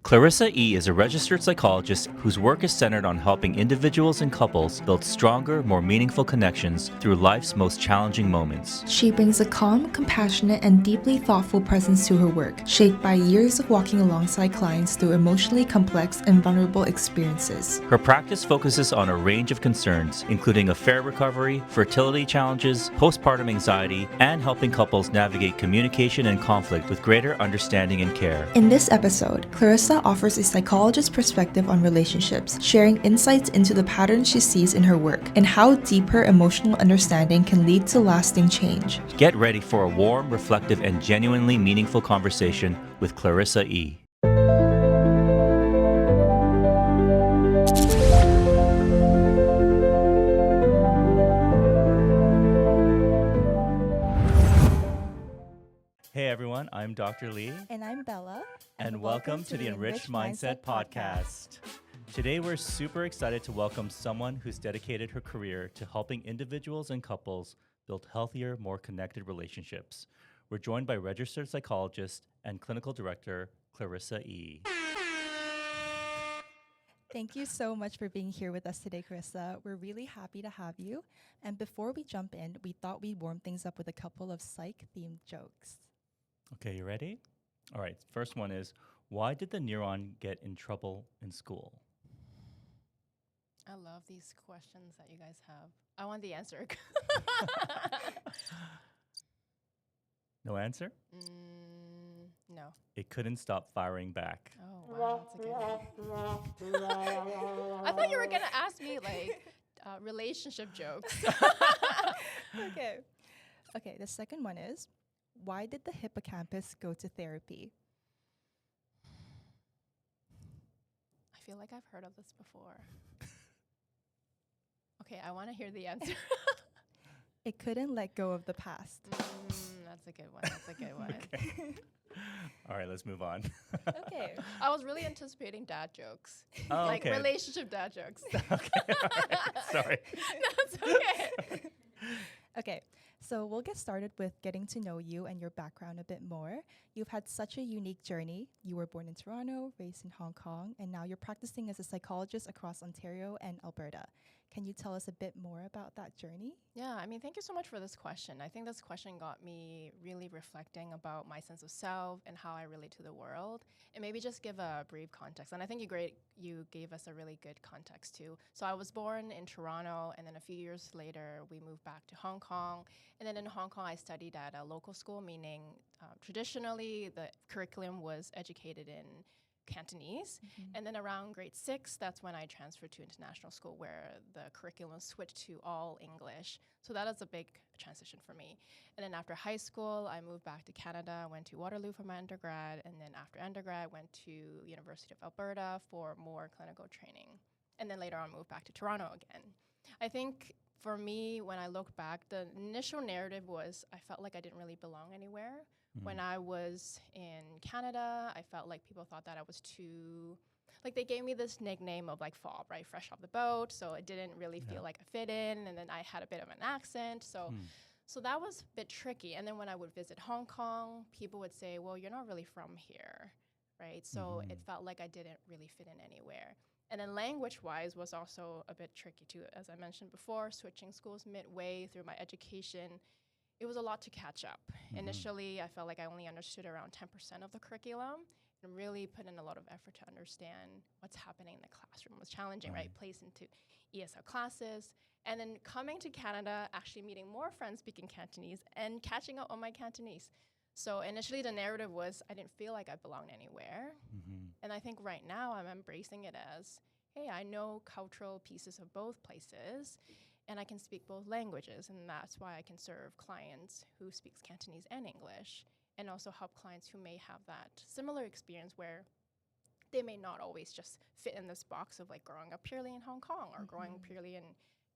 Clarissa Ee is a registered psychologist whose work is centered on helping individuals and couples build stronger, more meaningful connections through life's most challenging moments. She brings a calm, compassionate, and deeply thoughtful presence to her work, shaped by years of walking alongside clients through emotionally complex and vulnerable experiences. Her practice focuses on a range of concerns, including affair recovery, fertility challenges, postpartum anxiety, and helping couples navigate communication and conflict with greater understanding and care. In this episode, Clarissa offers a psychologist's perspective on relationships, sharing insights into the patterns she sees in her work and how deeper emotional understanding can lead to lasting change. Get ready for a warm, reflective, and genuinely meaningful conversation with Clarissa Ee. Hey everyone, I'm Dr. Lee. And I'm Bella. And welcome to the Enriched Mindset Podcast. Today we're super excited to welcome someone who's dedicated her career to helping individuals and couples build healthier, more connected relationships. We're joined by Registered Psychologist and Clinical Director Clarissa Ee. Thank you so much for being here with us today, Clarissa. We're really happy to have you. And before we jump in, we thought we'd warm things up with a couple of psych-themed jokes. Okay, you ready? All right, first one is, why did the neuron get in trouble in school? I love these questions that you guys have. I want the answer. No answer? No. It couldn't stop firing back. Oh, wow, that's a good one. I thought you were going to ask me, relationship jokes. Okay, the second one is, why did the hippocampus go to therapy? I feel like I've heard of this before. Okay, I want to hear the answer. It couldn't let go of the past. That's a good one. Okay. All right, let's move on. Okay. I was really anticipating dad jokes. Oh, okay. Relationship dad jokes. Okay, all right. Sorry. That's okay. Okay, so we'll get started with getting to know you and your background a bit more. You've had such a unique journey. You were born in Toronto, raised in Hong Kong, and now you're practicing as a psychologist across Ontario and Alberta. Can you tell us a bit more about that journey? Yeah, thank you so much for this question. I think this question got me really reflecting about my sense of self and how I relate to the world, and maybe just give a brief context. And I think you gave us a really good context too. So I was born in Toronto, and then a few years later, we moved back to Hong Kong. And then in Hong Kong, I studied at a local school, meaning traditionally the curriculum was educated in Cantonese. And then around grade 6, that's when I transferred to international school where the curriculum switched to all English. So that is a big transition for me. And then after high school, I moved back to Canada, went to Waterloo for my undergrad, and then after undergrad, went to University of Alberta for more clinical training. And then later on, moved back to Toronto again. I think for me, when I look back, the initial narrative was I felt like I didn't really belong anywhere. When I was in Canada, I felt like people thought that I was too, they gave me this nickname of FOB, right? Fresh off the boat. So it didn't really feel like I fit in. And then I had a bit of an accent. So that was a bit tricky. And then when I would visit Hong Kong, people would say, well, you're not really from here, right? So it felt like I didn't really fit in anywhere. And then language-wise was also a bit tricky too. As I mentioned before, switching schools midway through my education, it was a lot to catch up. Initially, I felt like I only understood around 10% of the curriculum and really put in a lot of effort to understand what's happening in the classroom. It was challenging, right? Placed into ESL classes. And then coming to Canada, actually meeting more friends speaking Cantonese and catching up on my Cantonese. So initially, the narrative was I didn't feel like I belonged anywhere. And I think right now I'm embracing it as, hey, I know cultural pieces of both places, and I can speak both languages, and that's why I can serve clients who speaks Cantonese and English, and also help clients who may have that similar experience where they may not always just fit in this box of growing up purely in Hong Kong or growing purely in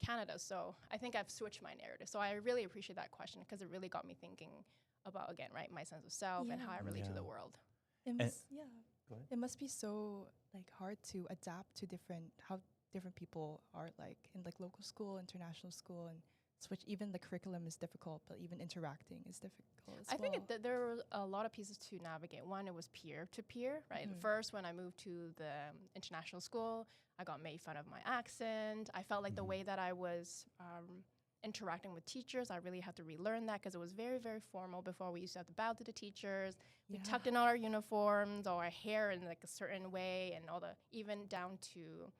Canada. So I think I've switched my narrative. So I really appreciate that question because it really got me thinking about, again, right, my sense of self and how I relate to the world. It must be so hard to adapt to how different people are in local school, international school, and Which even the curriculum is difficult, but even interacting is difficult as I well. think there were a lot of pieces to navigate. One, it was peer to peer, right? First, when I moved to the international school, I got made fun of my accent. I felt like the way that I was interacting with teachers, I really had to relearn that because it was very, very formal. Before, we used to have to bow to the teachers. We tucked in all our uniforms, or our hair in like a certain way, and all the, even down to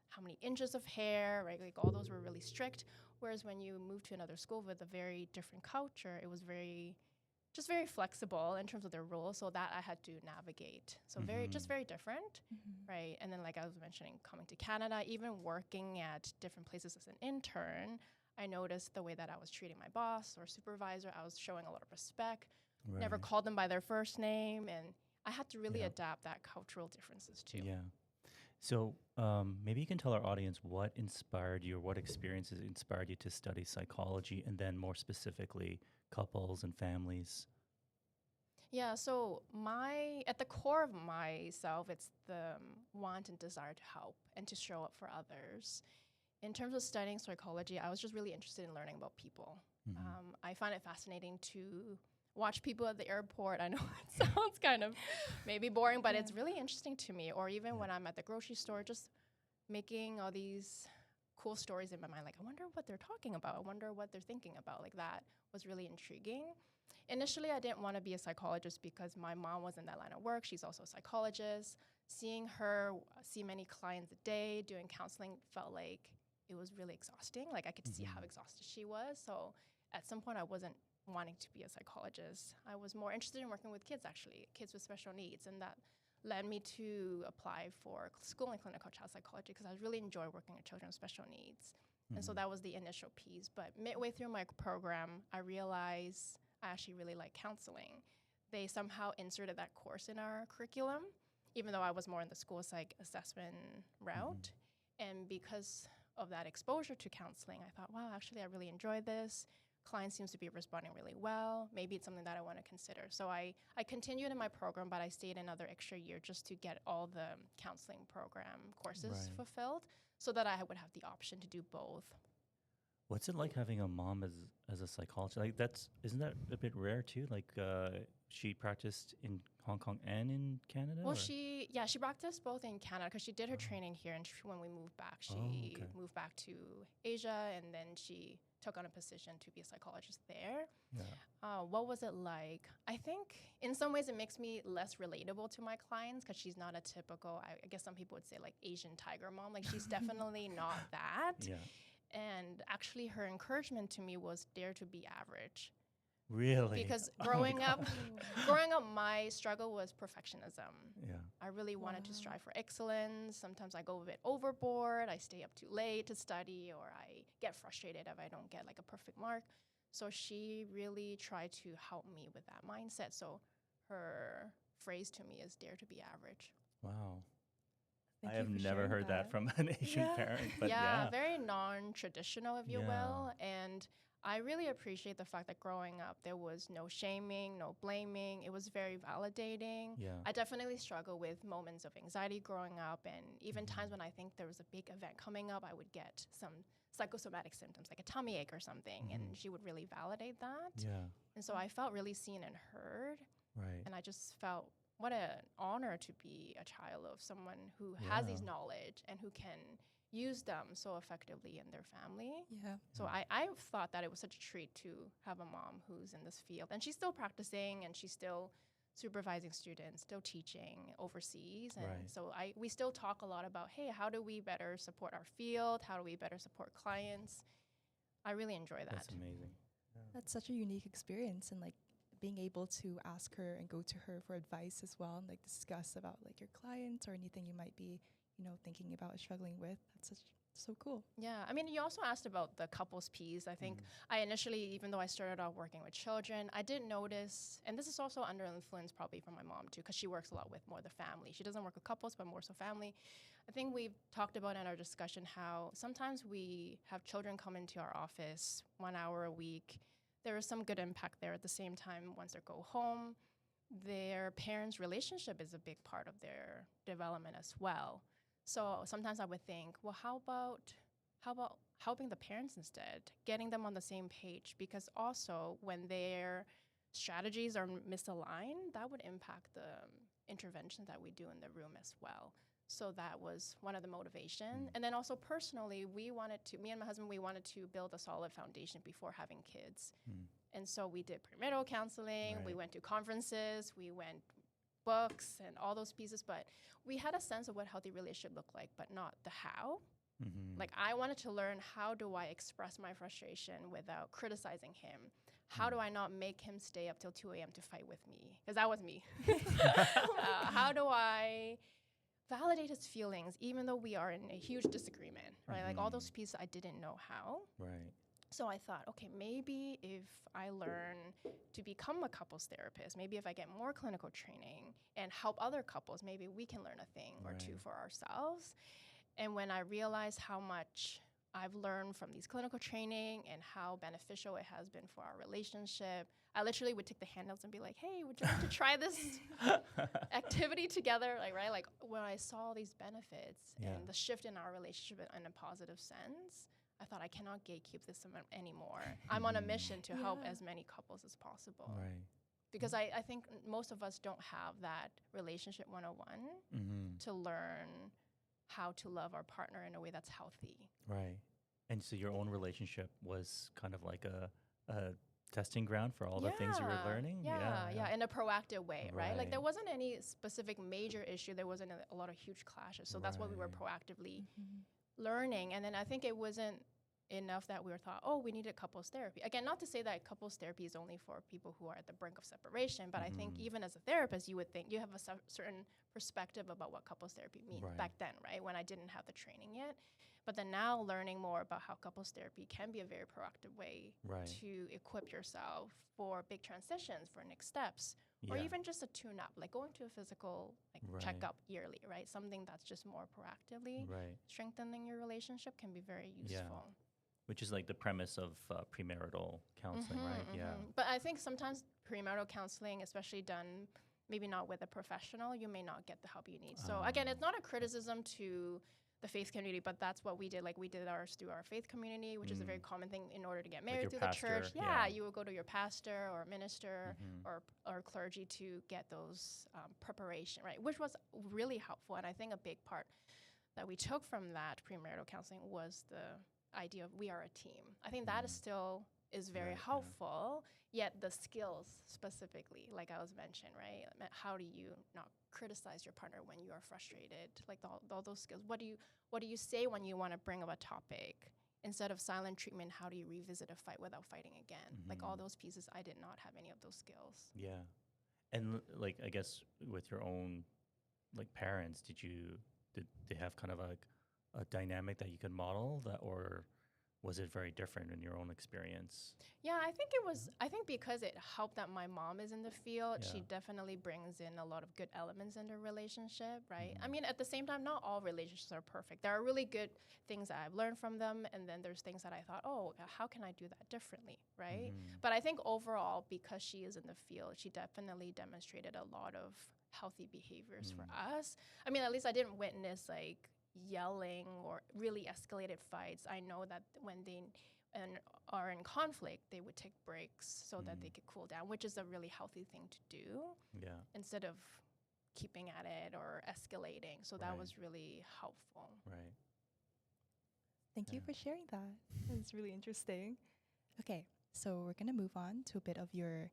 how many inches of hair, right? Like all those were really strict. Whereas when you move to another school with a very different culture, it was very flexible in terms of their rules. So that I had to navigate. So very different, right? And then, like I was mentioning, coming to Canada, even working at different places as an intern, I noticed the way that I was treating my boss or supervisor. I was showing a lot of respect, never called them by their first name. And I had to really adapt that cultural differences too. Yeah. So maybe you can tell our audience what inspired you, or what experiences inspired you to study psychology, and then more specifically, couples and families. Yeah, so at the core of myself, it's the want and desire to help and to show up for others. In terms of studying psychology, I was just really interested in learning about people. I find it fascinating to watch people at the airport. I know it sounds kind of maybe boring, but it's really interesting to me. Or even when I'm at the grocery store, just making all these cool stories in my mind. Like, I wonder what they're talking about. I wonder what they're thinking about. Like, that was really intriguing. Initially, I didn't want to be a psychologist because my mom was in that line of work. She's also a psychologist. Seeing her see many clients a day, doing counseling, felt like it was really exhausting. Like, I could see how exhausted she was. So at some point, I wasn't wanting to be a psychologist. I was more interested in working with kids, actually, kids with special needs. And that led me to apply for school in clinical child psychology because I really enjoy working with children with special needs. And so that was the initial piece. But midway through my program, I realized I actually really like counseling. They somehow inserted that course in our curriculum, even though I was more in the school psych assessment route. And because of that exposure to counseling, I thought, wow, actually, I really enjoy this. Client seems to be responding really well. Maybe it's something that I want to consider. So I continued in my program, but I stayed another extra year just to get all the counseling program courses fulfilled so that I would have the option to do both. What's it like having a mom as a psychologist? Like, isn't that a bit rare too? Like, she practiced in Hong Kong and in Canada? Well, she practiced both in Canada because she did her training here, and when we moved back, she moved back to Asia, and then she took on a position to be a psychologist there. What was it like? I think in some ways it makes me less relatable to my clients because she's not a typical, I guess some people would say, like, Asian tiger mom. Like, she's definitely not that. And actually her encouragement to me was dare to be average. Really? Because growing up, my struggle was perfectionism. I really wanted to strive for excellence. Sometimes I go a bit overboard. I stay up too late to study, or I get frustrated if I don't get like a perfect mark. So she really tried to help me with that mindset. So her phrase to me is dare to be average. Wow. Thank I you have for never sharing heard that from an Asian parent. But very non-traditional, if you will. And I really appreciate the fact that growing up, there was no shaming, no blaming. It was very validating. I definitely struggle with moments of anxiety growing up, and even times when I think there was a big event coming up, I would get some psychosomatic symptoms like a tummy ache or something, and she would really validate that. And so I felt really seen and heard. And I just felt what an honor to be a child of someone who has these knowledge and who can use them so effectively in their family. So I thought that it was such a treat to have a mom who's in this field. And she's still practicing, and she's still supervising students, still teaching overseas. And so we still talk a lot about, hey, how do we better support our field? How do we better support clients? I really enjoy that. That's amazing. That's such a unique experience, and like being able to ask her and go to her for advice as well, and like discuss about like your clients or anything you might be, thinking about or struggling with. That's so cool. Yeah, I mean, you also asked about the couples piece. I think I initially, even though I started off working with children, I did notice, and this is also under influence probably from my mom too, because she works a lot with more the family. She doesn't work with couples, but more so family. I think we've talked about in our discussion how sometimes we have children come into our office 1 hour a week. There is some good impact there. At the same time, once they go home, their parents' relationship is a big part of their development as well. So sometimes I would think, well, how about helping the parents instead, getting them on the same page, because also when their strategies are misaligned, that would impact the interventions that we do in the room as well. So that was one of the motivation. And then also personally, me and my husband, we wanted to build a solid foundation before having kids. And so we did premarital counseling, we went to conferences, we went books and all those pieces, but we had a sense of what healthy relationship looked like, but not the how. Like I wanted to learn, how do I express my frustration without criticizing him? How do I not make him stay up till 2 a.m. to fight with me? Because that was me. How do I validate his feelings, even though we are in a huge disagreement, right? Like all those pieces I didn't know how. Right. So I thought, okay, maybe if I learn to become a couples therapist, maybe if I get more clinical training and help other couples, maybe we can learn a thing or two for ourselves. And when I realized how much I've learned from these clinical training and how beneficial it has been for our relationship, I literally would take the handouts and be like, hey, would you like to try this activity together? Like, right? Like when I saw these benefits and the shift in our relationship in a positive sense, I thought I cannot gatekeep this anymore. I'm on a mission to help as many couples as possible. Right. Because I think most of us don't have that relationship 101 to learn how to love our partner in a way that's healthy. Right. And so your own relationship was kind of like a testing ground for all the things you were learning? Yeah, in a proactive way, right? Like there wasn't any specific major issue. There wasn't a lot of huge clashes. So that's what we were proactively learning. And then I think it wasn't enough that we were thought, oh, we needed couples therapy. Again, not to say that couples therapy is only for people who are at the brink of separation, but I think even as a therapist, you would think you have a certain perspective about what couples therapy means back then, right? When I didn't have the training yet. But then now learning more about how couples therapy can be a very proactive way to equip yourself for big transitions, for next steps, or even just a tune-up, like going to a physical checkup yearly, right? Something that's just more proactively strengthening your relationship can be very useful. Which is like the premise of premarital counseling, right? Yeah. But I think sometimes premarital counseling, especially done maybe not with a professional, you may not get the help you need. So again, it's not a criticism to the faith community, but that's what we did. Like we did ours through our faith community, which is a very common thing in order to get married through pastor, the church. Yeah, you would go to your pastor or minister or clergy to get those preparation, right? Which was really helpful. And I think a big part that we took from that premarital counseling was the idea of we are a team. I think that is very helpful, yet the skills specifically, like I was mentioned, right? How do you not criticize your partner when you are frustrated? Like all those skills. What do you say when you want to bring up a topic? Instead of silent treatment, how do you revisit a fight without fighting again? Like all those pieces, I did not have any of those skills. Yeah. And like, I guess with your own like parents, did they have kind of a dynamic that you could model that, or was it very different in your own experience? Yeah, I think because it helped that my mom is in the field, she definitely brings in a lot of good elements in the relationship, right? I mean, at the same time, not all relationships are perfect. There are really good things that I've learned from them, and then there's things that I thought, oh, how can I do that differently, right? But I think overall, because she is in the field, she definitely demonstrated a lot of healthy behaviors for us. I mean, at least I didn't witness like yelling or really escalated fights. I know that when they are in conflict, they would take breaks so that they could cool down, which is a really healthy thing to do. Yeah. Instead of keeping at it or escalating. So that was really helpful. Right. Thank you for sharing that. It's really interesting. Okay, so we're going to move on to a bit of your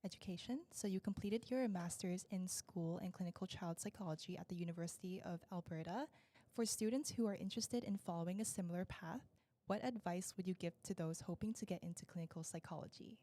education. So you completed your master's in school and clinical child psychology at the University of Alberta. For students who are interested in following a similar path, what advice would you give to those hoping to get into clinical psychology?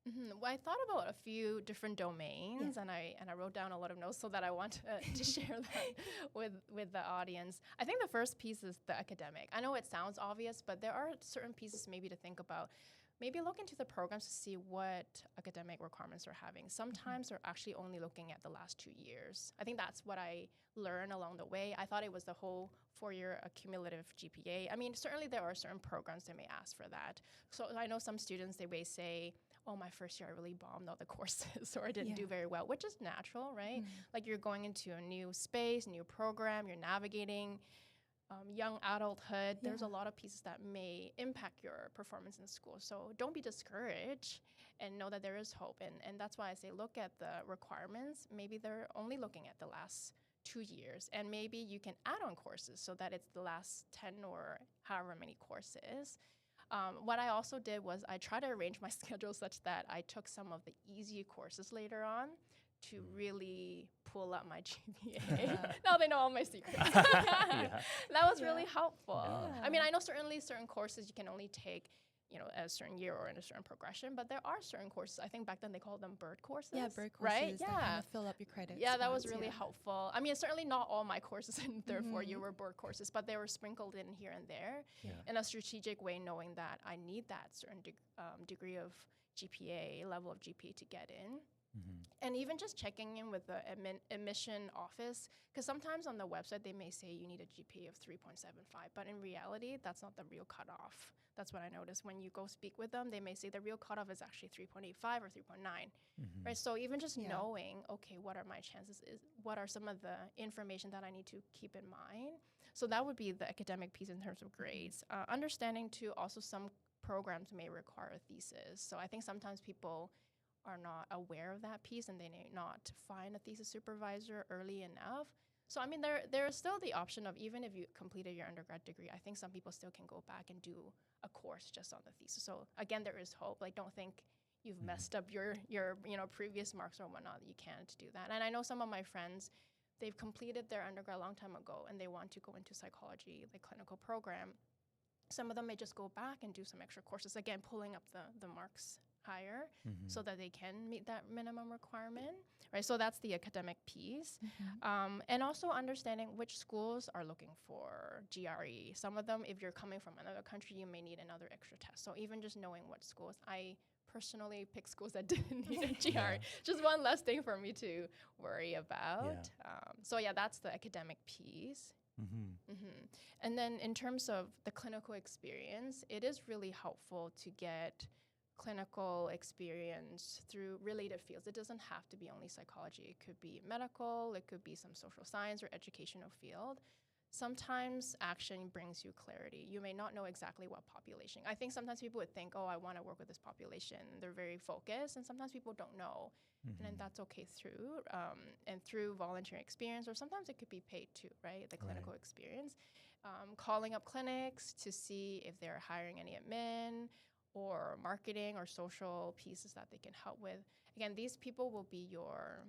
Well, I thought about a few different domains, and I wrote down a lot of notes so that I want to share that with the audience. I think the first piece is the academic. I know it sounds obvious, but there are certain pieces maybe to think about. Maybe look into the programs to see what academic requirements are having. Sometimes they're actually only looking at the last 2 years. I think that's what I learned along the way. I thought it was the whole 4-year accumulative GPA. I mean, certainly there are certain programs that may ask for that. So I know some students, they may say, oh, my first year I really bombed all the courses or I didn't do very well, which is natural, right? Like you're going into a new space, new program, you're navigating. young adulthood, there's a Yeah. lot of pieces that may impact your performance in school. So don't be discouraged and know that there is hope. And that's why I say look at the requirements. Maybe they're only looking at the last 2 years, and maybe you can add on courses so that it's the last 10 or however many courses. What I also did was I tried to arrange my schedule such that I took some of the easy courses later on to really pull up my GPA. Now they know all my secrets. Yeah. That was Yeah. really helpful. Yeah. I mean, I know certain courses you can only take, a certain year or in a certain progression, but there are certain courses. I think back then they called them bird courses. Yeah, bird courses. Right? That Yeah. kind of fill up your credits. Yeah, that was spots, really yeah. helpful. I mean, certainly not all my courses in third, fourth Mhm. year were board courses, but they were sprinkled in here and there Yeah. in a strategic way, knowing that I need that certain degree of GPA, level of GPA to get in. Mhm. And even just checking in with the admission office, because sometimes on the website they may say you need a GPA of 3.75, but in reality, that's not the real cutoff. That's what I noticed. When you go speak with them, they may say the real cutoff is actually 3.85 or 3.9, Mhm. right? So even just Yeah. knowing, okay, what are my chances? What are some of the information that I need to keep in mind? So that would be the academic piece in terms of grades. Understanding too, also some programs may require a thesis. So I think sometimes people are not aware of that piece and they may not find a thesis supervisor early enough. So I mean, there is still the option of, even if you completed your undergrad degree, I think some people still can go back and do a course just on the thesis. So again, there is hope. Like, don't think you've messed up your previous marks or whatnot. You can't do that. And I know some of my friends, they've completed their undergrad a long time ago and they want to go into psychology, like clinical program. Some of them may just go back and do some extra courses, again, pulling up the marks higher Mhm. so that they can meet that minimum requirement, right? So that's the academic piece. Mhm. And also understanding which schools are looking for GRE. Some of them, if you're coming from another country, you may need another extra test. So even just knowing what schools, I personally picked schools that didn't need a GRE. Yeah. Just one less thing for me to worry about. So yeah, that's the academic piece. Mhm. And then in terms of the clinical experience, it is really helpful to get clinical experience through related fields. It doesn't have to be only psychology. It could be medical, it could be some social science or educational field. Sometimes action brings you clarity. You may not know exactly what population. I think sometimes people would think, oh, I want to work with this population. They're very focused, and sometimes people don't know. And then Mhm. that's okay through, and through volunteering experience, or sometimes it could be paid too, right? The clinical experience. Calling up clinics to see if they're hiring any admin or marketing or social pieces that they can help with. Again, these people will be your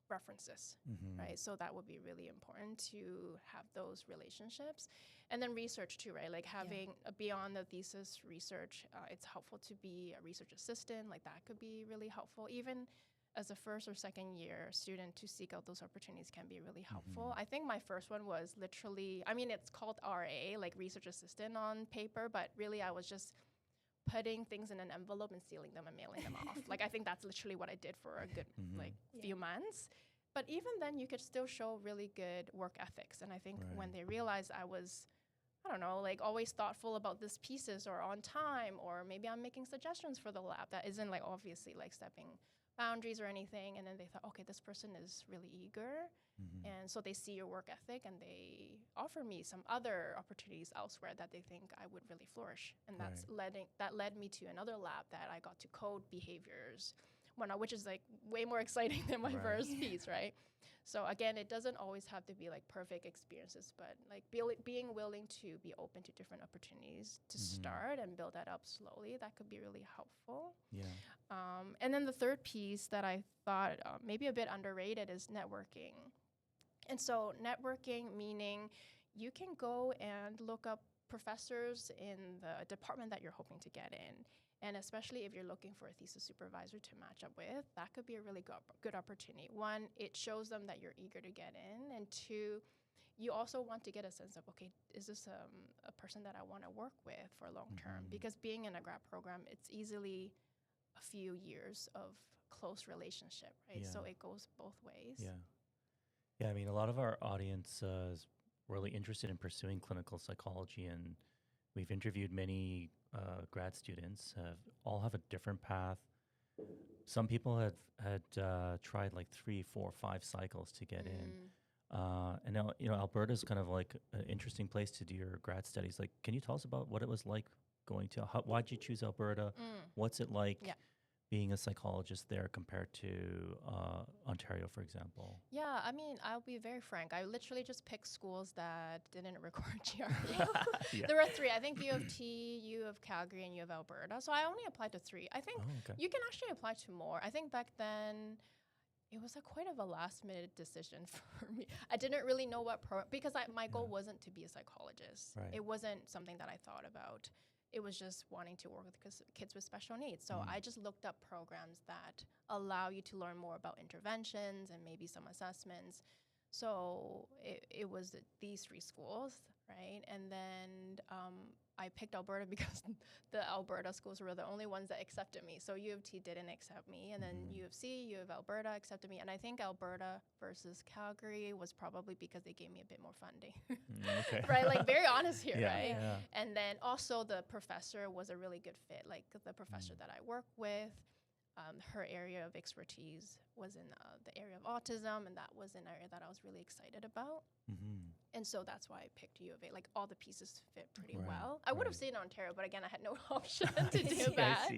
references, Mhm. right? So that would be really important to have those relationships. And then research too, right? Like having beyond the thesis research, it's helpful to be a research assistant. Like that could be really helpful. Even as a first or second year student, to seek out those opportunities can be really helpful. I think my first one was literally, I mean, it's called RA, like research assistant on paper, but really I was just putting things in an envelope and sealing them and mailing them off. Like, I think that's literally what I did for a good, few months. But even then, you could still show really good work ethics. And I think when they realized I was, I don't know, like always thoughtful about these pieces or on time, or maybe I'm making suggestions for the lab that isn't like obviously like stepping boundaries or anything. And then they thought, okay, this person is really eager. And so they see your work ethic and they offer me some other opportunities elsewhere that they think I would really flourish. And that led me to another lab that I got to code behaviors, which is like way more exciting than my first piece, right? So again, it doesn't always have to be like perfect experiences, but like being willing to be open to different opportunities to start and build that up slowly, that could be really helpful. Yeah. And then the third piece that I thought maybe a bit underrated is networking. And so networking, meaning you can go and look up professors in the department that you're hoping to get in. And especially if you're looking for a thesis supervisor to match up with, that could be a really good opportunity. One, it shows them that you're eager to get in. And two, you also want to get a sense of, okay, is this a person that I want to work with for long term? Because being in a grad program, it's easily a few years of close relationship, right? So it goes both ways. Yeah. Yeah, I mean, a lot of our audience is really interested in pursuing clinical psychology, and we've interviewed many grad students. All have a different path. Some people had tried like 3, 4, 5 cycles to get in. And now, Alberta is kind of like an interesting place to do your grad studies. Like, can you tell us about what it was like going to, why'd you choose Alberta? What's it like being a psychologist there compared to Ontario, for example? Yeah, I mean, I'll be very frank. I literally just picked schools that didn't require GRE. There were 3. I think U of T, U of Calgary, and U of Alberta. So I only applied to 3. I think you can actually apply to more. I think back then it was quite of a last-minute decision for me. I didn't really know what because my goal wasn't to be a psychologist. Right. It wasn't something that I thought about. It was just wanting to work with kids with special needs. So I just looked up programs that allow you to learn more about interventions and maybe some assessments. So it was these 3 schools, right? And then I picked Alberta because the Alberta schools were the only ones that accepted me. So U of T didn't accept me, and then U of C, U of Alberta accepted me. And I think Alberta versus Calgary was probably because they gave me a bit more funding. Okay. Right? Like, very honest here, right? Yeah. And then also the professor was a really good fit. Like, the professor that I work with, her area of expertise was in the area of autism, and that was an area that I was really excited about. And so that's why I picked U of A. Like, all the pieces fit pretty well. I would have stayed in Ontario, but again, I had no option to do that.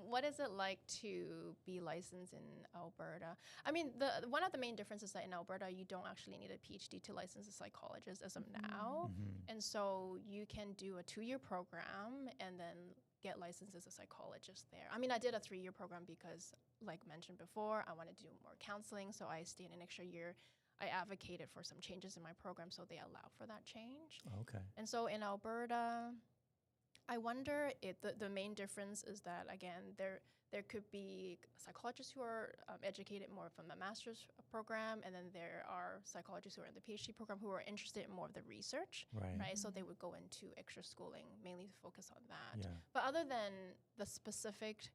What is it like to be licensed in Alberta? I mean, one of the main differences is that in Alberta, you don't actually need a PhD to license a psychologist as of now. And so you can do a 2-year program and then get licensed as a psychologist there. I mean, I did a 3-year program because, like mentioned before, I wanted to do more counseling, so I stayed an extra year. I advocated for some changes in my program, so they allow for that change. Okay. And so in Alberta, I wonder if the main difference is that, again, there could be psychologists who are educated more from the master's program, and then there are psychologists who are in the PhD program who are interested in more of the research, right? So they would go into extra schooling, mainly to focus on that. But other than the specific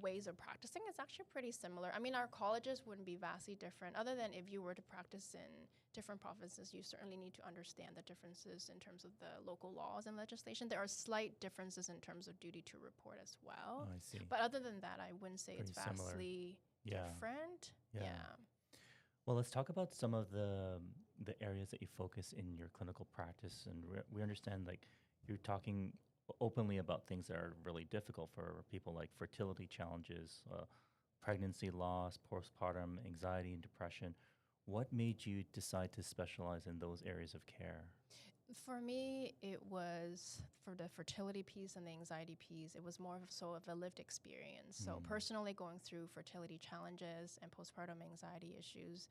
ways of practicing, it's actually pretty similar. I mean, our colleges wouldn't be vastly different, other than if you were to practice in different provinces, you certainly need to understand the differences in terms of the local laws and legislation. There are slight differences in terms of duty to report as well. I see. But other than that, I wouldn't say Pretty it's vastly different. Well, let's talk about some of the areas that you focus in your clinical practice. And we understand, like, you're talking openly about things that are really difficult for people, like fertility challenges, pregnancy loss, postpartum anxiety and depression. What made you decide to specialize in those areas of care? For me, it was, for the fertility piece and the anxiety piece, it was more of a lived experience. So personally going through fertility challenges and postpartum anxiety issues,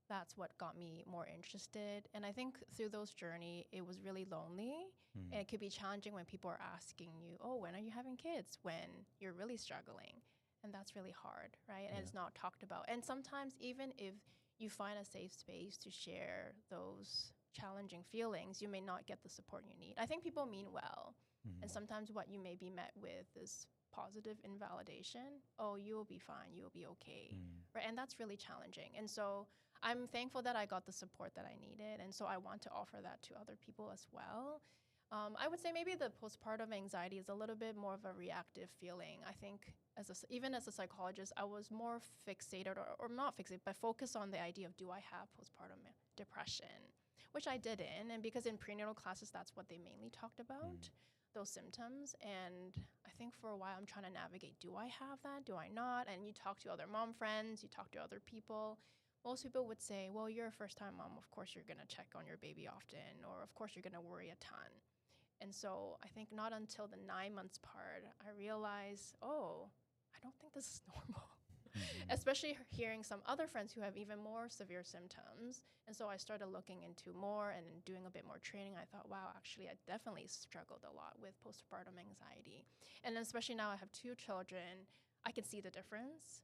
that's what got me more interested. And I think through those journey, it was really lonely. And it could be challenging when people are asking you, oh, when are you having kids? When you're really struggling. And that's really hard, right? And it's not talked about. And sometimes even if you find a safe space to share those challenging feelings, you may not get the support you need. I think people mean well. And sometimes what you may be met with is positive invalidation. Oh, you will be fine. You will be okay. Right? And that's really challenging. And so I'm thankful that I got the support that I needed. And so I want to offer that to other people as well. I would say maybe the postpartum anxiety is a little bit more of a reactive feeling. I think even as a psychologist, I was more fixated or not fixated, but focused on the idea of, do I have postpartum depression? Which I didn't. And because in prenatal classes, that's what they mainly talked about, those symptoms. And I think for a while, I'm trying to navigate, do I have that? Do I not? And you talk to other mom friends, you talk to other people. Most people would say, well, you're a first-time mom. Of course, you're going to check on your baby often, or of course, you're going to worry a ton. And so I think not until the 9 months part, I realized, oh, I don't think this is normal. Especially hearing some other friends who have even more severe symptoms. And so I started looking into more and doing a bit more training. I thought, wow, actually, I definitely struggled a lot with postpartum anxiety. And then especially now I have 2 children, I can see the difference.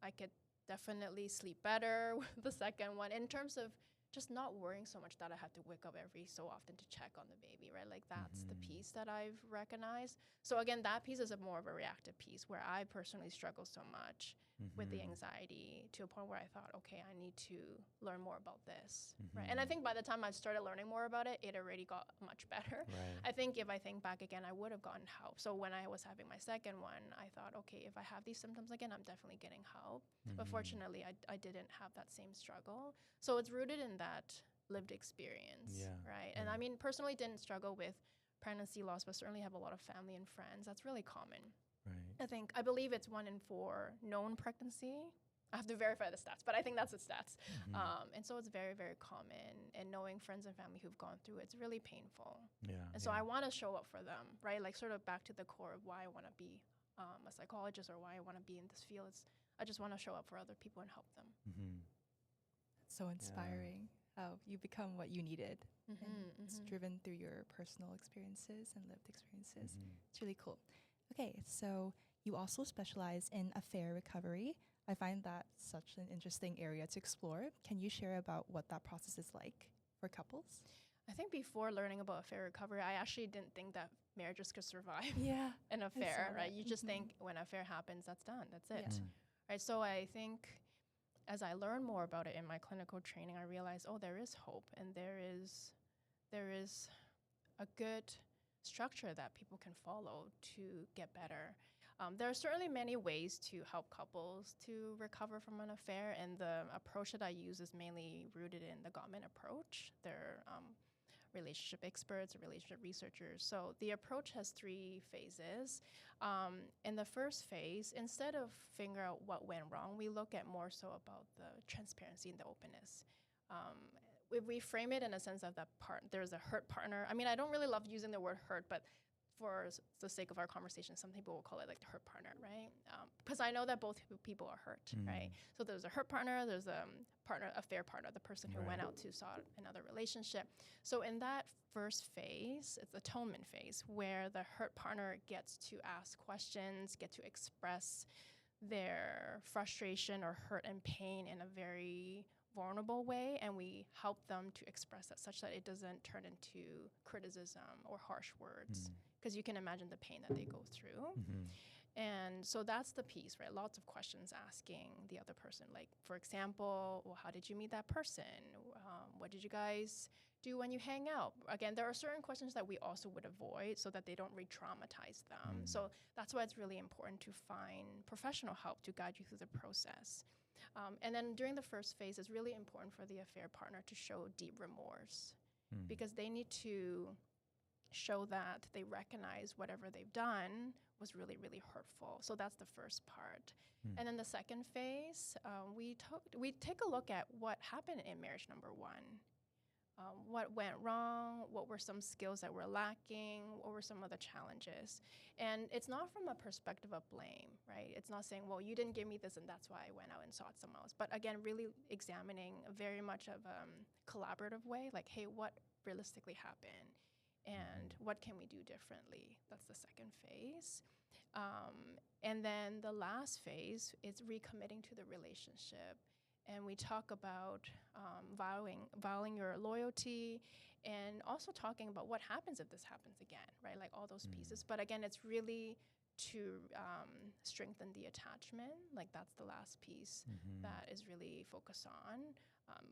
I could definitely sleep better with the second one in terms of just not worrying so much that I have to wake up every so often to check on the baby, right? Like that's the piece that I've recognized. So again, that piece is more of a reactive piece where I personally struggle so much with the anxiety to a point where I thought, okay, I need to learn more about this, right? And I think by the time I started learning more about it, it already got much better. Right. I think if I think back again, I would have gotten help. So when I was having my second one, I thought, okay, if I have these symptoms again, I'm definitely getting help. But fortunately, I didn't have that same struggle. So it's rooted in that lived experience, right? And I mean, personally didn't struggle with pregnancy loss, but certainly have a lot of family and friends. That's really common. Right. I believe it's 1 in 4 known pregnancy. I have to verify the stats, but I think that's the stats. And so it's very, very common. And knowing friends and family who've gone through it's really painful. And so I want to show up for them, right? Like sort of back to the core of why I want to be a psychologist or why I want to be in this field. I just want to show up for other people and help them. That's so inspiring how you become what you needed. It's driven through your personal experiences and lived experiences. It's really cool. Okay, so you also specialize in affair recovery. I find that such an interesting area to explore. Can you share about what that process is like for couples? I think before learning about affair recovery, I actually didn't think that marriages could survive an I affair, saw right? that. You just think when an affair happens, that's done, that's it, Yeah. right? So I think as I learned more about it in my clinical training, I realized, oh, there is hope and there is a good structure that people can follow to get better. There are certainly many ways to help couples to recover from an affair, and the approach that I use is mainly rooted in the Gottman approach. They're relationship experts, relationship researchers. So the approach has 3 phases. In the first phase, instead of figure out what went wrong, we look at more so about the transparency and the openness. If we frame it in a sense of that there's a hurt partner. I mean, I don't really love using the word hurt, but for the sake of our conversation, some people will call it like the hurt partner, right? Because I know that both people are hurt, right? So there's a hurt partner, there's a affair partner, the person who went out to sought another relationship. So in that first phase, it's the atonement phase, where the hurt partner gets to ask questions, get to express their frustration or hurt and pain in a very vulnerable way, and we help them to express that such that it doesn't turn into criticism or harsh words, because you can imagine the pain that they go through. And so that's the piece, right? Lots of questions asking the other person, like, for example, well, how did you meet that person? What did you guys do when you hang out? Again, there are certain questions that we also would avoid so that they don't re-traumatize them. So that's why it's really important to find professional help to guide you through the process. And then during the first phase, it's really important for the affair partner to show deep remorse, because they need to show that they recognize whatever they've done was really, really hurtful. So that's the first part. And then the second phase, we take a look at what happened in marriage number 1. What went wrong? What were some skills that were lacking? What were some of the challenges? And it's not from a perspective of blame, right? It's not saying, well, you didn't give me this and that's why I went out and sought someone else. But again, really examining very much of a collaborative way, like, hey, what realistically happened? And what can we do differently? That's the second phase. And then the last phase is recommitting to the relationship. And we talk about vowing your loyalty, and also talking about what happens if this happens again, right? Like all those pieces. But again, it's really to strengthen the attachment. Like that's the last piece that is really focused on.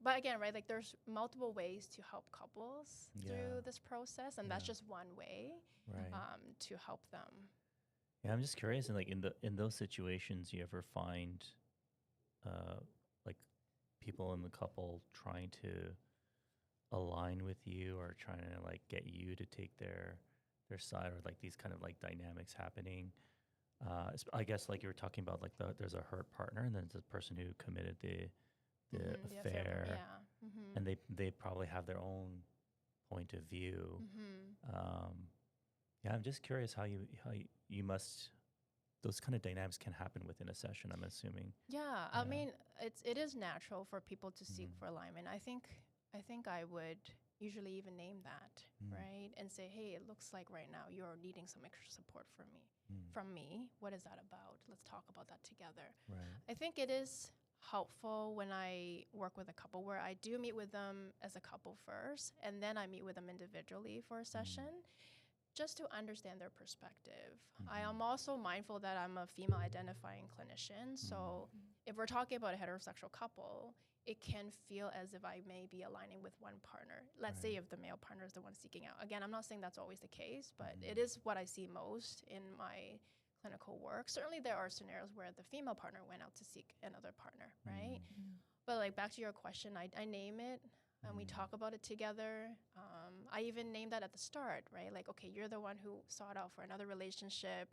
But again, right, like there's multiple ways to help couples through this process, and that's just one way to help them. Yeah, I'm just curious, and like in those situations, you ever find like people in the couple trying to align with you or trying to like get you to take their side, or like these kind of like dynamics happening? I guess like you were talking about, like there's a hurt partner and then there's a person who committed the affair, and they probably have their own point of view. Yeah, I'm just curious how you must, those kind of dynamics can happen within a session, I'm assuming. Yeah, I mean, it is natural for people to seek for alignment. I think I would usually even name that, right? And say, hey, it looks like right now you're needing some extra support from me. What is that about? Let's talk about that together. Right. I think it is helpful when I work with a couple where I do meet with them as a couple first, and then I meet with them individually for a session. just to understand their perspective. I am also mindful that I'm a female identifying clinician. So if we're talking about a heterosexual couple, it can feel as if I may be aligning with one partner. Let's say if the male partner is the one seeking out. Again, I'm not saying that's always the case, but it is what I see most in my clinical work. Certainly there are scenarios where the female partner went out to seek another partner, right? But like back to your question, I name it and we talk about it together. I even named that at the start, right? Like, okay, you're the one who sought out for another relationship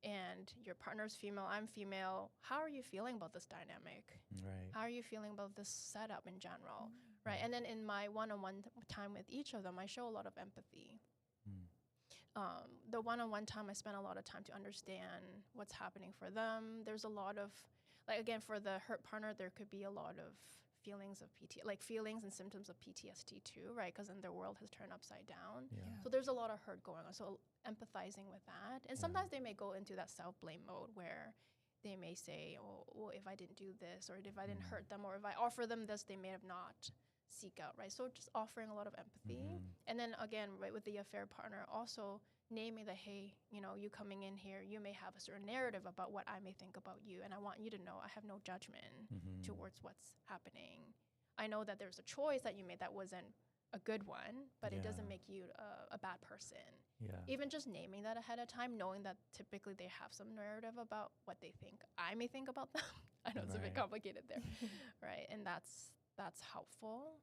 and your partner's female, I'm female. How are you feeling about this dynamic? Right. How are you feeling about this setup in general? Right. And then in my one-on-one time with each of them, I show a lot of empathy. The one-on-one time, I spend a lot of time to understand what's happening for them. There's a lot of, like, again, for the hurt partner, there could be a lot of feelings of feelings and symptoms of PTSD too, right? Because then their world has turned upside down. So there's a lot of hurt going on. So empathizing with that. And sometimes they may go into that self-blame mode where they may say, oh, well, if I didn't do this, or if I didn't hurt them, or if I offer them this, they may have not seek out, right? So just offering a lot of empathy. And then again, right, with the affair partner, also naming that, hey, you know, you coming in here, you may have a certain narrative about what I may think about you. And I want you to know I have no judgment towards what's happening. I know that there's a choice that you made that wasn't a good one, but it doesn't make you a bad person. Even just naming that ahead of time, knowing that typically they have some narrative about what they think I may think about them. I know it's a bit complicated there, right? And that's helpful.